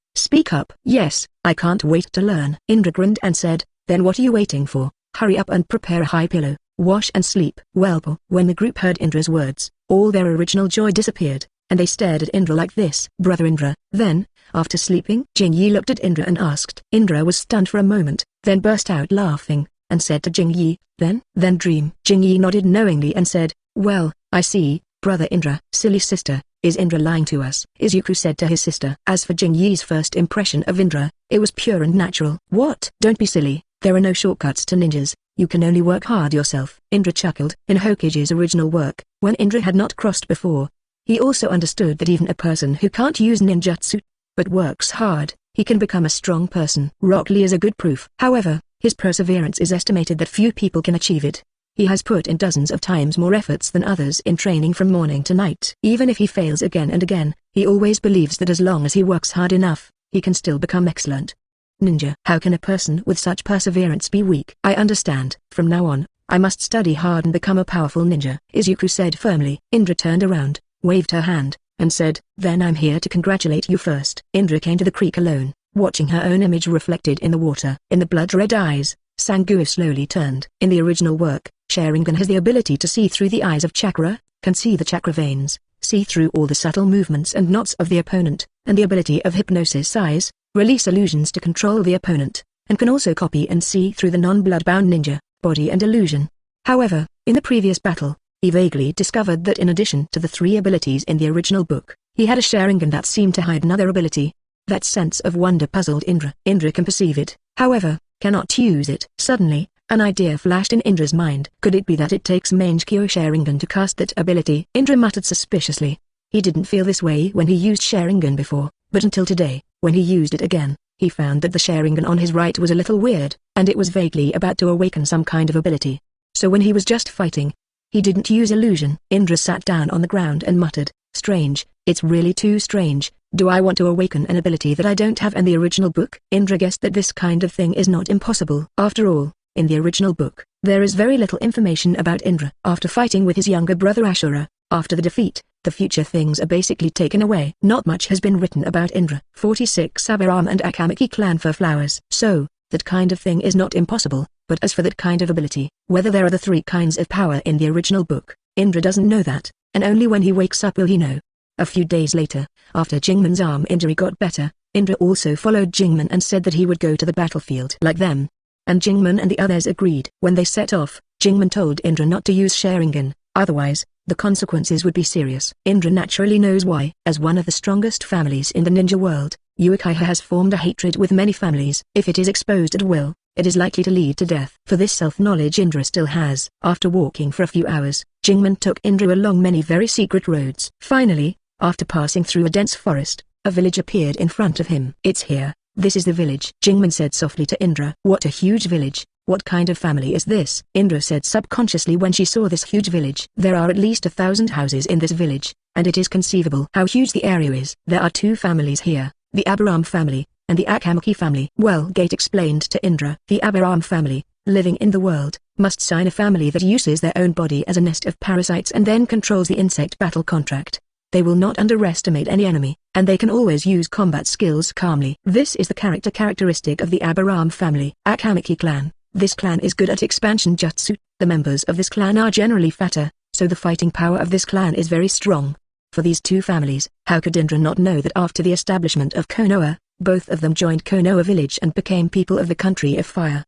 Yes, I can't wait to learn. Indra grinned and said, then what are you waiting for? Hurry up and prepare a high pillow, wash and sleep. Well, when the group heard Indra's words, all their original joy disappeared, and they stared at Indra like this. Brother Indra. Then, after sleeping, Jing-Yi looked at Indra and asked. Indra was stunned for a moment, then burst out laughing, and said to Jing-Yi, then dream. Jing-Yi nodded knowingly and said, well, I see, Brother Indra. Silly sister, is Indra lying to us? Izuku said to his sister. As for Jing-Yi's first impression of Indra, it was pure and natural. What? Don't be silly, there are no shortcuts to ninjas, you can only work hard yourself. Indra chuckled. In Hokage's original work, when Indra had not crossed before, he also understood that even a person who can't use ninjutsu, but works hard, he can become a strong person. Rock Lee is a good proof. However, his perseverance is estimated that few people can achieve it. He has put in dozens of times more efforts than others in training from morning to night. Even if he fails again and again, he always believes that as long as he works hard enough, he can still become excellent. Ninja. How can a person with such perseverance be weak? I understand. From now on, I must study hard and become a powerful ninja, Izuku said firmly. Indra turned around, waved her hand, and said, then I'm here to congratulate you first. Indra came to the creek alone, watching her own image reflected in the water. In the blood-red eyes, Sangue slowly turned. In the original work, Sharingan has the ability to see through the eyes of chakra, can see the chakra veins, see through all the subtle movements and knots of the opponent, and the ability of hypnosis eyes, release illusions to control the opponent, and can also copy and see through the non-blood-bound ninja, body and illusion. However, in the previous battle, he vaguely discovered that in addition to the 3 abilities in the original book, he had a Sharingan that seemed to hide another ability. That sense of wonder puzzled Indra. Indra can perceive it, however, cannot use it. Suddenly, an idea flashed in Indra's mind. Could it be that it takes Mangekyo Sharingan to cast that ability? Indra muttered suspiciously. He didn't feel this way when he used Sharingan before, but until today, when he used it again, he found that the Sharingan on his right was a little weird, and it was vaguely about to awaken some kind of ability. So when he was just fighting, he didn't use illusion. Indra sat down on the ground and muttered, strange, it's really too strange. Do I want to awaken an ability that I don't have in the original book? Indra guessed that this kind of thing is not impossible. After all, in the original book, there is very little information about Indra. After fighting with his younger brother Ashura, after the defeat, the future things are basically taken away. Not much has been written about Indra. 46 Sabaram and Akamaki clan for flowers. So, that kind of thing is not impossible, but as for that kind of ability, whether there are the 3 kinds of power in the original book, Indra doesn't know that, and only when he wakes up will he know. A few days later, after Jingman's arm injury got better, Indra also followed Jingman and said that he would go to the battlefield like them. And Jingman and the others agreed. When they set off, Jingman told Indra not to use Sharingan, otherwise, the consequences would be serious. Indra naturally knows why. As one of the strongest families in the ninja world, Uchiha has formed a hatred with many families. If it is exposed at will, it is likely to lead to death. For this self-knowledge Indra still has. After walking for a few hours, Jingman took Indra along many very secret roads. Finally, after passing through a dense forest, a village appeared in front of him. "It's here. This is the village," Jingman said softly to Indra. "What a huge village. What kind of family is this?" Indra said subconsciously when she saw this huge village. "There are at least 1,000 houses in this village, and it is conceivable how huge the area is. There are two families here, the Abaram family, and the Akamaki family." Well, Gate explained to Indra. The Abaram family, living in the world, must sign a family that uses their own body as a nest of parasites and then controls the insect battle contract. They will not underestimate any enemy, and they can always use combat skills calmly. This is the characteristic of the Abaram family. Akamaki clan. This clan is good at expansion jutsu. The members of this clan are generally fatter, so the fighting power of this clan is very strong. For these two families, how could Indra not know that after the establishment of Konoha, both of them joined Konoha village and became people of the country of fire?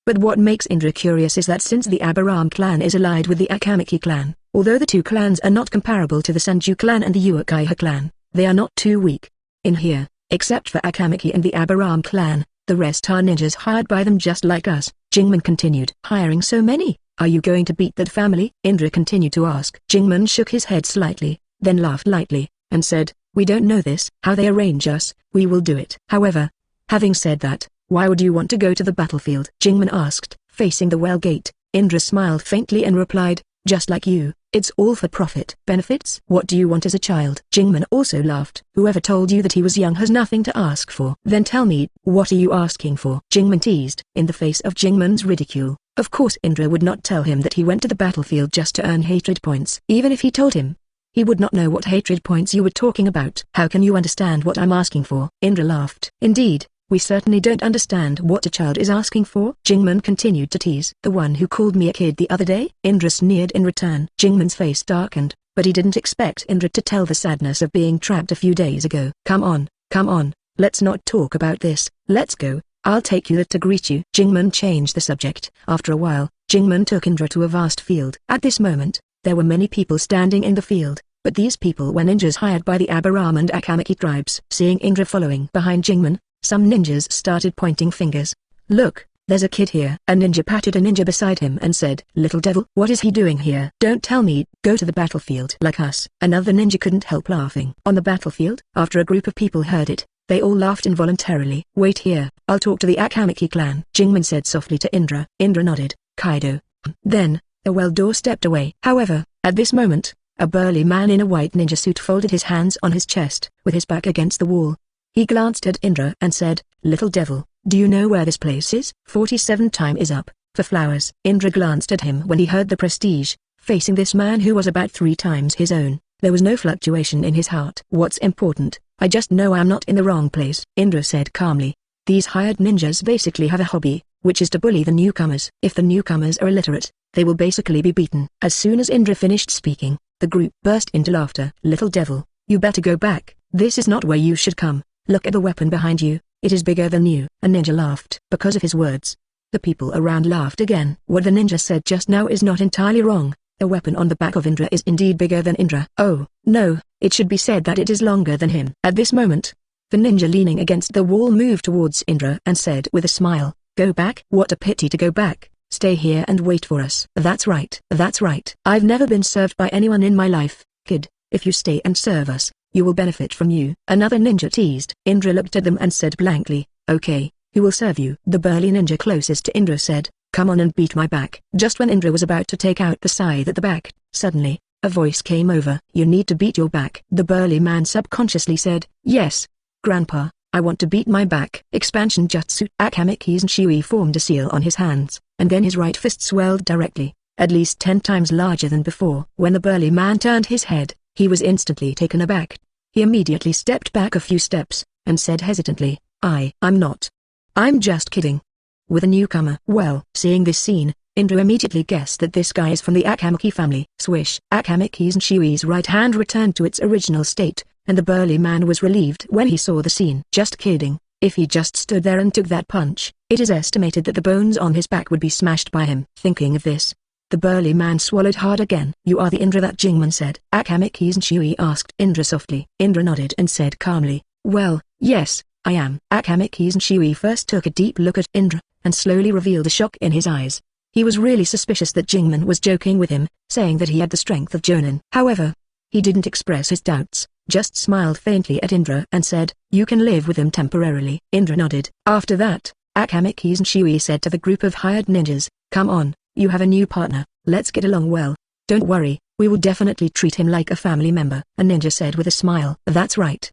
But what makes Indra curious is that since the Abaram clan is allied with the Akamaki clan, although the two clans are not comparable to the Sanju clan and the Uchiha clan, they are not too weak. In here, except for Akamaki and the Abaram clan, the rest are ninjas hired by them just like us. Jingman continued. "Hiring so many? Are you going to beat that family?" Indra continued to ask. Jingman shook his head slightly, then laughed lightly, and said, "We don't know this. How they arrange us, we will do it." However, having said that, why would you want to go to the battlefield? Jingman asked, facing the well gate. Indra smiled faintly and replied, "Just like you, it's all for profit." "Benefits? What do you want as a child?" Jingman also laughed. "Whoever told you that he was young has nothing to ask for." "Then tell me, what are you asking for?" Jingman teased. In the face of Jingman's ridicule, of course Indra would not tell him that he went to the battlefield just to earn hatred points. Even if he told him, he would not know what hatred points you were talking about. "How can you understand what I'm asking for?" Indra laughed. "Indeed, we certainly don't understand what a child is asking for." Jingman continued to tease. "The one who called me a kid the other day?" Indra sneered in return. Jingman's face darkened, but he didn't expect Indra to tell the sadness of being trapped a few days ago. Come on, let's not talk about this, let's go, I'll take you there to greet you." Jingman changed the subject. After a while, Jingman took Indra to a vast field. At this moment, there were many people standing in the field, but these people were ninjas hired by the Abaram and Akamaki tribes. Seeing Indra following behind Jingman, some ninjas started pointing fingers. "Look, there's a kid here." A ninja patted a ninja beside him and said, "Little devil, what is he doing here?" "Don't tell me, go to the battlefield like us." Another ninja couldn't help laughing. On the battlefield? After a group of people heard it, they all laughed involuntarily. "Wait here, I'll talk to the Akamaki clan," Jingman said softly to Indra. Indra nodded. "Kaido." Then, the well-door stepped away. However, at this moment, a burly man in a white ninja suit folded his hands on his chest, with his back against the wall. He glanced at Indra and said, "Little devil, do you know where this place is?" 47 time is up, for flowers. Indra glanced at him when he heard the prestige. Facing this man who was about 3 times his own, there was no fluctuation in his heart. "What's important? I just know I'm not in the wrong place," Indra said calmly. These hired ninjas basically have a hobby, which is to bully the newcomers. If the newcomers are illiterate, they will basically be beaten. As soon as Indra finished speaking, the group burst into laughter. "Little devil, you better go back. This is not where you should come. Look at the weapon behind you, it is bigger than you." A ninja laughed. Because of his words, the people around laughed again. What the ninja said just now is not entirely wrong. The weapon on the back of Indra is indeed bigger than Indra. Oh, no, it should be said that it is longer than him. At this moment, the ninja leaning against the wall moved towards Indra and said with a smile, "Go back? What a pity to go back. Stay here and wait for us." "That's right. That's right. I've never been served by anyone in my life, kid. If you stay and serve us, you will benefit from you." Another ninja teased. Indra looked at them and said blankly, "Okay, who will serve you?" The burly ninja closest to Indra said, "Come on and beat my back." Just when Indra was about to take out the scythe at the back, suddenly, a voice came over. "You need to beat your back." The burly man subconsciously said, "Yes, Grandpa, I want to beat my back." Expansion jutsu. Akamiki's and Shui formed a seal on his hands, and then his right fist swelled directly, at least 10 times larger than before. When the burly man turned his head, he was instantly taken aback. He immediately stepped back a few steps, and said hesitantly, I'm not. I'm just kidding." With a newcomer. Well, seeing this scene, Indra immediately guessed that this guy is from the Akamaki family. Swish. Akamiki's and Shui's right hand returned to its original state, and the burly man was relieved when he saw the scene. Just kidding. If he just stood there and took that punch, it is estimated that the bones on his back would be smashed by him. Thinking of this, The burly man swallowed hard again. "You are the Indra that Jingman said?" Akame Kizanshui asked Indra softly. Indra nodded and said calmly, "Well, yes, I am." Akame Kizanshui first took a deep look at Indra, and slowly revealed a shock in his eyes. He was really suspicious that Jingman was joking with him, saying that he had the strength of Jonin. However, he didn't express his doubts, just smiled faintly at Indra and said, "You can live with him temporarily." Indra nodded. After that, Akame Kizanshui said to the group of hired ninjas, "Come on, you have a new partner, let's get along well. Don't worry, we will definitely treat him like a family member." A ninja said with a smile. That's right,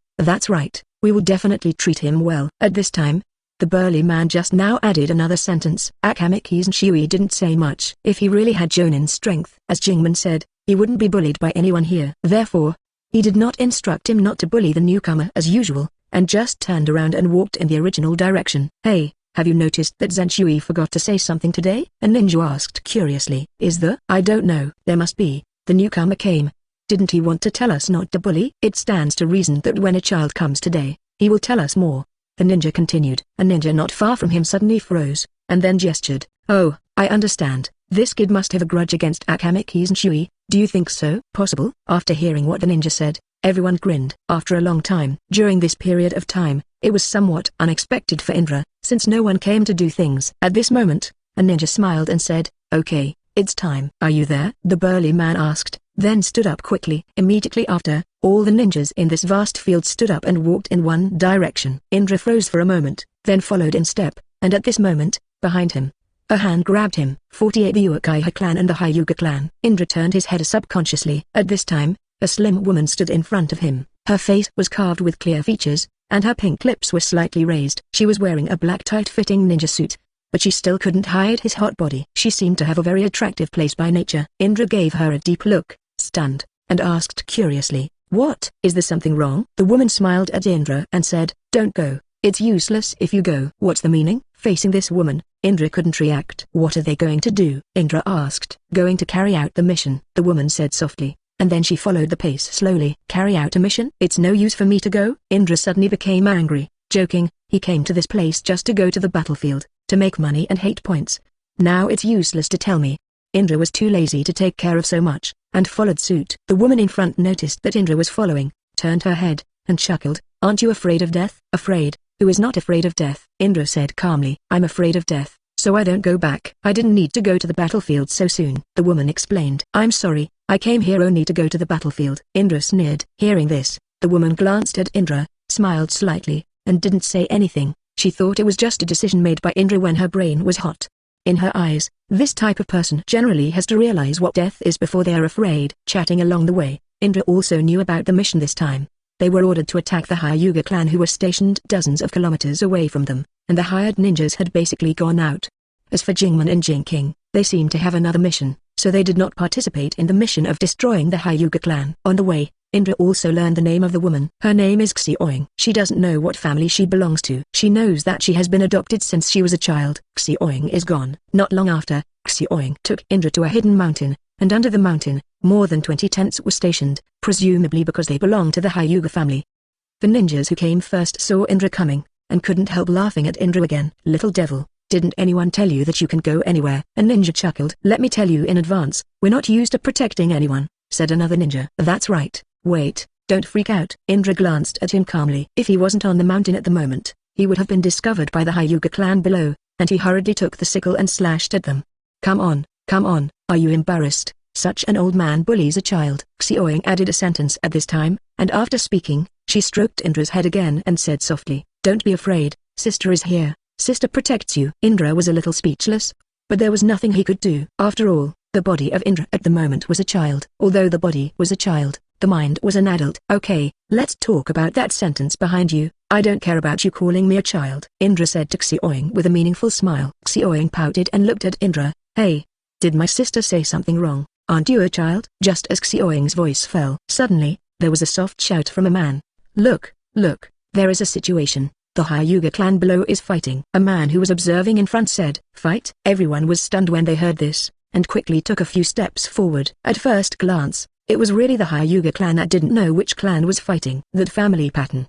we will definitely treat him well." At this time, the burly man just now added another sentence. Akame Kizanshui didn't say much. If he really had Jonin strength, as Jingman said, he wouldn't be bullied by anyone here. Therefore, he did not instruct him not to bully the newcomer as usual, and just turned around and walked in the original direction. "Hey, have you noticed that Zenshui forgot to say something today?" a ninja asked curiously. "Is there?" "I don't know. There must be. The newcomer came. Didn't he want to tell us not to bully?" "It stands to reason that when a child comes today, he will tell us more," the ninja continued. A ninja not far from him suddenly froze, and then gestured. "Oh, I understand. This kid must have a grudge against Akame Kizanshui. Do you think so?" "Possible." After hearing what the ninja said, everyone grinned. After a long time, during this period of time, it was somewhat unexpected for Indra, since no one came to do things. At this moment, a ninja smiled and said, "Okay, it's time." "Are you there?" the burly man asked, then stood up quickly. Immediately after, all the ninjas in this vast field stood up and walked in one direction. Indra froze for a moment, then followed in step, and at this moment, behind him, a hand grabbed him. 48 The Uchiha clan and the Hyuga clan. Indra turned his head subconsciously. At this time, a slim woman stood in front of him. Her face was carved with clear features, and her pink lips were slightly raised. She was wearing a black tight-fitting ninja suit, but she still couldn't hide his hot body. She seemed to have a very attractive place by nature. Indra gave her a deep look, stunned, and asked curiously, "What? Is there something wrong?" The woman smiled at Indra and said, "Don't go. It's useless if you go." "What's the meaning?" Facing this woman, Indra couldn't react. "What are they going to do?" Indra asked. "Going to carry out the mission," the woman said softly, and then she followed the pace slowly. "Carry out a mission? It's no use for me to go?" Indra suddenly became angry, joking. He came to this place just to go to the battlefield, to make money and hate points. Now it's useless to tell me. Indra was too lazy to take care of so much, and followed suit. The woman in front noticed that Indra was following, turned her head, and chuckled. "Aren't you afraid of death?" "Afraid? Who is not afraid of death?" Indra said calmly. "I'm afraid of death, so I don't go back." "I didn't need to go to the battlefield so soon," the woman explained. "I'm sorry, I came here only to go to the battlefield." Indra sneered. Hearing this, the woman glanced at Indra, smiled slightly, and didn't say anything. She thought it was just a decision made by Indra when her brain was hot. In her eyes, this type of person generally has to realize what death is before they are afraid. Chatting along the way, Indra also knew about the mission this time. They were ordered to attack the Hyuga clan who were stationed dozens of kilometers away from them, and the hired ninjas had basically gone out. As for Jingman and Jingking, they seemed to have another mission, so they did not participate in the mission of destroying the Hyuga clan. On the way, Indra also learned the name of the woman. Her name is Xioing. She doesn't know what family she belongs to. She knows that she has been adopted since she was a child. Xioing is gone. Not long after, Xioing took Indra to a hidden mountain, and under the mountain, more than 20 tents were stationed, presumably because they belonged to the Hyuga family. The ninjas who came first saw Indra coming, and couldn't help laughing at Indra again. "Little devil, didn't anyone tell you that you can go anywhere?" a ninja chuckled. "Let me tell you in advance, we're not used to protecting anyone," said another ninja. "That's right. Wait, don't freak out." Indra glanced at him calmly. If he wasn't on the mountain at the moment, he would have been discovered by the Hyuga clan below, and he hurriedly took the sickle and slashed at them. Come on, are you embarrassed? Such an old man bullies a child." Xioing added a sentence at this time, and after speaking, she stroked Indra's head again and said softly, "Don't be afraid, sister is here, sister protects you." Indra was a little speechless, but there was nothing he could do. After all, the body of Indra at the moment was a child. Although the body was a child, the mind was an adult. "Okay, let's talk about that sentence behind you. I don't care about you calling me a child," Indra said to Xioing with a meaningful smile. Xioing pouted and looked at Indra. "Hey, did my sister say something wrong? Aren't you a child?" Just as Xioing's voice fell, suddenly, there was a soft shout from a man. Look, there is a situation. The Hyuga clan below is fighting." A man who was observing in front said, "Fight?" Everyone was stunned when they heard this, and quickly took a few steps forward. At first glance, it was really the Hyuga clan that didn't know which clan was fighting. That family pattern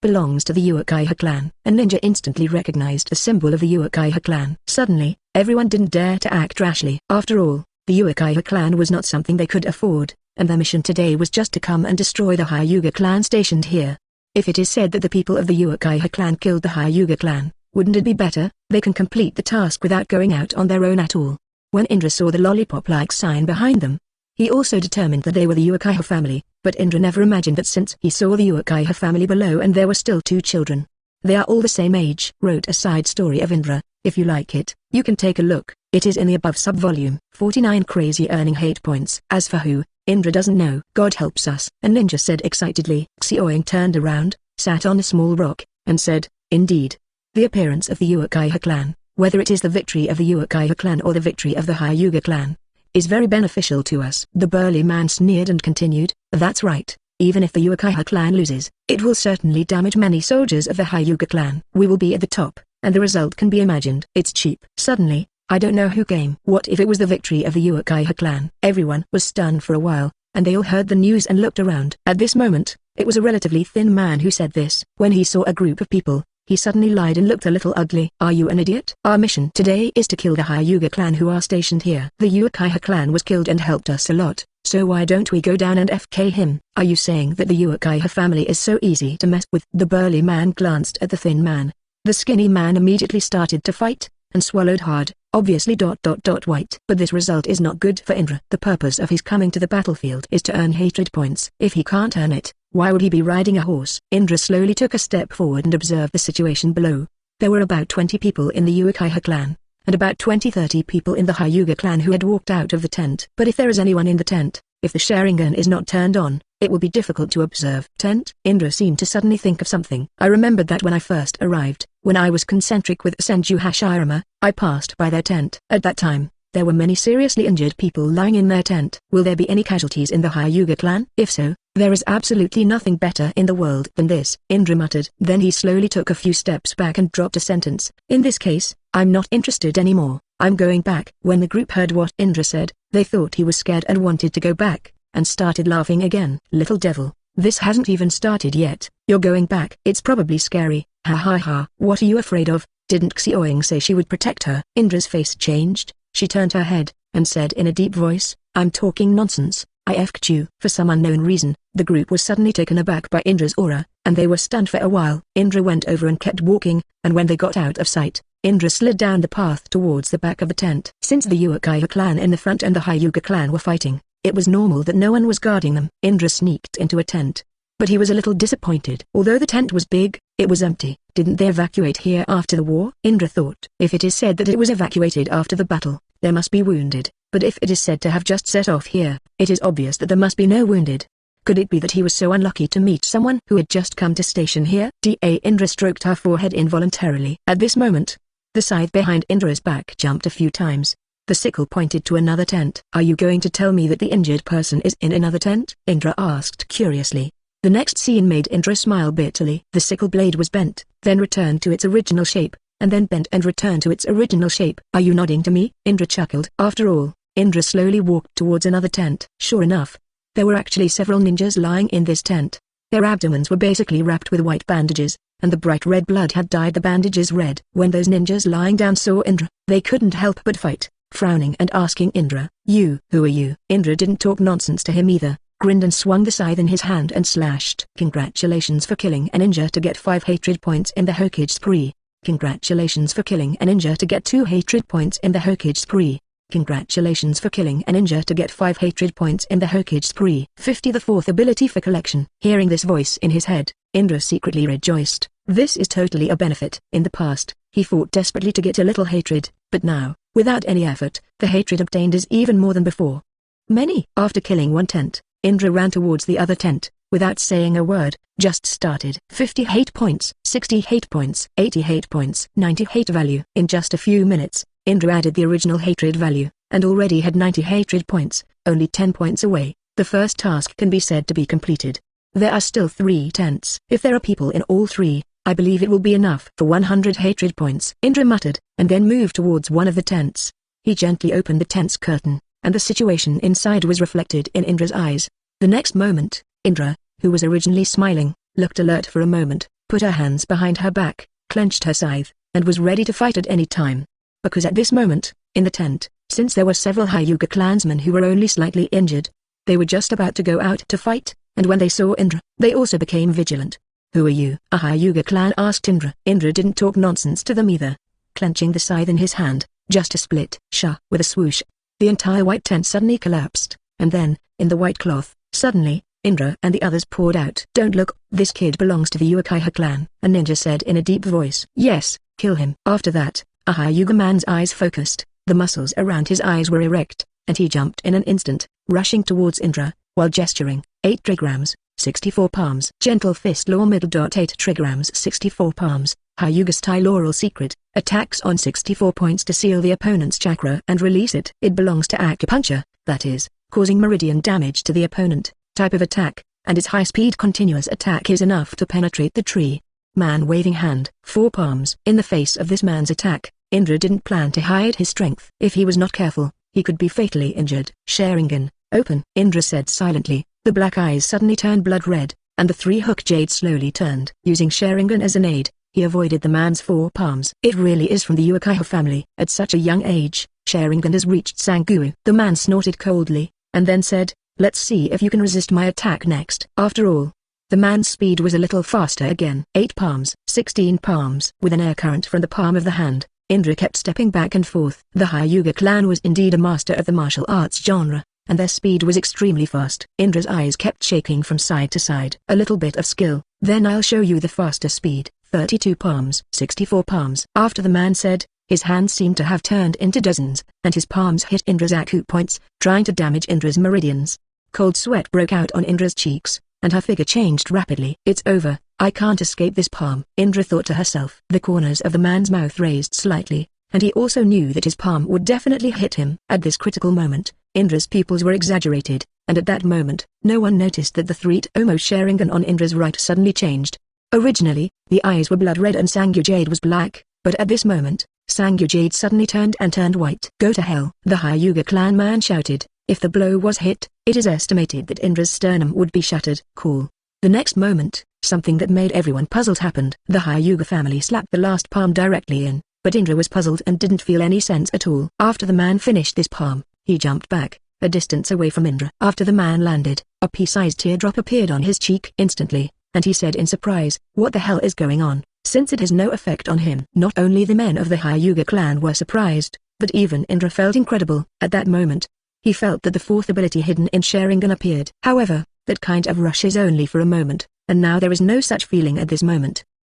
belongs to the Uchiha clan. A ninja instantly recognized the symbol of the Uchiha clan. Suddenly, everyone didn't dare to act rashly. After all, The Uchiha clan was not something they could afford, and their mission today was just to come and destroy the Hyuga clan stationed here. If it is said that the people of the Uchiha clan killed the Hyuga clan, wouldn't it be better? They can complete the task without going out on their own at all. When Indra saw the lollipop-like sign behind them, he also determined that they were the Uchiha family, but Indra never imagined that since he saw the Uchiha family below and there were still 2 children. They are all the same age. Wrote a side story of Indra. If you like it, you can take a look. It is in the above sub-volume. 49 Crazy earning hate points. As for who, Indra doesn't know. God helps us. A ninja said excitedly. Xiaoying turned around, sat on a small rock, and said, indeed. The appearance of the Uchiha clan, whether it is the victory of the Uchiha clan or the victory of the Hyuga clan, is very beneficial to us. The burly man sneered and continued, that's right. Even if the Uchiha clan loses, it will certainly damage many soldiers of the Hyuga clan. We will be at the top, and the result can be imagined. It's cheap. Suddenly, I don't know who came. What if it was the victory of the Uchiha clan? Everyone was stunned for a while, and they all heard the news and looked around. At this moment, it was a relatively thin man who said this. When he saw a group of people, he suddenly lied and looked a little ugly. Are you an idiot? Our mission today is to kill the Hyuga clan who are stationed here. The Uchiha clan was killed and helped us a lot, so why don't we go down and FK him? Are you saying that the Uchiha family is so easy to mess with? The burly man glanced at the thin man. The skinny man immediately started to fight, and swallowed hard, obviously white. But this result is not good for Indra. The purpose of his coming to the battlefield is to earn hatred points. If he can't earn it, why would he be riding a horse? Indra slowly took a step forward and observed the situation below. There were about 20 people in the Uchiha clan, and about 20-30 people in the Hyuga clan who had walked out of the tent. But if there is anyone in the tent, if the Sharingan is not turned on, it will be difficult to observe. Tent? Indra seemed to suddenly think of something. I remembered that when I first arrived, when I was concentric with Senju Hashirama, I passed by their tent. At that time, there were many seriously injured people lying in their tent. Will there be any casualties in the Hyuga clan? If so, there is absolutely nothing better in the world than this, Indra muttered. Then he slowly took a few steps back and dropped a sentence. In this case, I'm not interested anymore. I'm going back. When the group heard what Indra said, they thought he was scared and wanted to go back, and started laughing again. Little devil, this hasn't even started yet. You're going back. It's probably scary. Ha ha ha. What are you afraid of? Didn't Xiaoying say she would protect her? Indra's face changed. She turned her head, and said in a deep voice, I'm talking nonsense. I f'd you. For some unknown reason, the group was suddenly taken aback by Indra's aura, and they were stunned for a while. Indra went over and kept walking, and when they got out of sight, Indra slid down the path towards the back of the tent. Since the Uchiha clan in the front and the Hyuga clan were fighting, it was normal that no one was guarding them. Indra sneaked into a tent, but he was a little disappointed. Although the tent was big, it was empty. Didn't they evacuate here after the war? Indra thought. If it is said that it was evacuated after the battle, there must be wounded. But if it is said to have just set off here, it is obvious that there must be no wounded. Could it be that he was so unlucky to meet someone who had just come to station here? Indra stroked her forehead involuntarily. At this moment, the scythe behind Indra's back jumped a few times. The sickle pointed to another tent. Are you going to tell me that the injured person is in another tent? Indra asked curiously. The next scene made Indra smile bitterly. The sickle blade was bent, then returned to its original shape, and then bent and returned to its original shape. Are you nodding to me? Indra chuckled. After all, Indra slowly walked towards another tent. Sure enough, there were actually several ninjas lying in this tent. Their abdomens were basically wrapped with white bandages, and the bright red blood had dyed the bandages red. When those ninjas lying down saw Indra, they couldn't help but fight, frowning and asking Indra, who are you? Indra didn't talk nonsense to him either, grinned and swung the scythe in his hand and slashed. Congratulations for killing a ninja to get 5 hatred points in the Hokage spree. Congratulations for killing a ninja to get 2 hatred points in the Hokage spree. Congratulations for killing a ninja to get 5 hatred points in the Hokage spree. 50. The fourth ability for collection. Hearing this voice in his head, Indra secretly rejoiced. This is totally a benefit. In the past, he fought desperately to get a little hatred, but now, without any effort, the hatred obtained is even more than before. After killing one tent, Indra ran towards the other tent, without saying a word, just started. 50 hate points, 60 hate points, 80 hate points, 90 hate value. In just a few minutes, Indra added the original hatred value, and already had 90 hatred points, only 10 points away. The first task can be said to be completed. There are still 3 tents. If there are people in all 3, I believe it will be enough for 100 hatred points. Indra muttered, and then moved towards one of the tents. He gently opened the tent's curtain, and the situation inside was reflected in Indra's eyes. The next moment, Indra, who was originally smiling, looked alert for a moment, put her hands behind her back, clenched her scythe, and was ready to fight at any time. Because at this moment, in the tent, Since there were several Hyuga clansmen who were only slightly injured, they were just about to go out to fight, and when they saw Indra, they also became vigilant. "Who are you?" a Hyuga clan asked Indra. Indra didn't talk nonsense to them either. Clenching the scythe in his hand, just a split, with a swoosh, the entire white tent suddenly collapsed, and then, in the white cloth, suddenly, Indra and the others poured out. "Don't look, this kid belongs to the Uchiha clan," a ninja said in a deep voice. "Yes, kill him." After that, a Hyuga man's eyes focused, the muscles around his eyes were erect, and he jumped in an instant, rushing towards Indra, while gesturing. 8 trigrams, 64 palms. Gentle fist law middle. 8 trigrams 64 palms. Hyuga style oral secret, attacks on 64 points to seal the opponent's chakra and release it. It belongs to acupuncture, that is, causing meridian damage to the opponent, type of attack, and its high-speed continuous attack is enough to penetrate the tree. Man waving hand. 4 palms. In the face of this man's attack, Indra didn't plan to hide his strength. If he was not careful, he could be fatally injured. Sharingan, open, Indra said silently. The black eyes suddenly turned blood red, and the 3-hook jade slowly turned. Using Sharingan as an aid, he avoided the man's 4 palms. It really is from the Uchiha family. At such a young age, Sharingan has reached Sanguru. The man snorted coldly, and then said, "Let's see if you can resist my attack next." After all, the man's speed was a little faster again. 8 palms, 16 palms. With an air current from the palm of the hand, Indra kept stepping back and forth. The Hyuga clan was indeed a master of the martial arts genre, and their speed was extremely fast. Indra's eyes kept shaking from side to side. "A little bit of skill, then I'll show you the faster speed." 32 palms, 64 palms. After the man said, his hands seemed to have turned into dozens, and his palms hit Indra's acupoints, trying to damage Indra's meridians. Cold sweat broke out on Indra's cheeks, and her figure changed rapidly. "It's over, I can't escape this palm," Indra thought to herself. The corners of the man's mouth raised slightly, and he also knew that his palm would definitely hit him. At this critical moment, Indra's pupils were exaggerated, and at that moment, no one noticed that the 3-tomo Sharingan on Indra's right suddenly changed. Originally, the eyes were blood red and Sangyu Jade was black, but at this moment, Sangyu Jade suddenly turned white. "Go to hell!" the Hyuga clan man shouted. If the blow was hit, it is estimated that Indra's sternum would be shattered. Cool. The next moment, something that made everyone puzzled happened. The Hyuga family slapped the last palm directly in, but Indra was puzzled and didn't feel any sense at all. After the man finished this palm, he jumped back, a distance away from Indra. After the man landed, a pea-sized teardrop appeared on his cheek instantly, and he said in surprise, "What the hell is going on?" Since it has no effect on him. Not only the men of the Hyuga clan were surprised, but even Indra felt incredible. At that moment, he felt that the 4th ability hidden in Sharingan appeared. However, that kind of rush is only for a moment, and now there is no such feeling at this moment.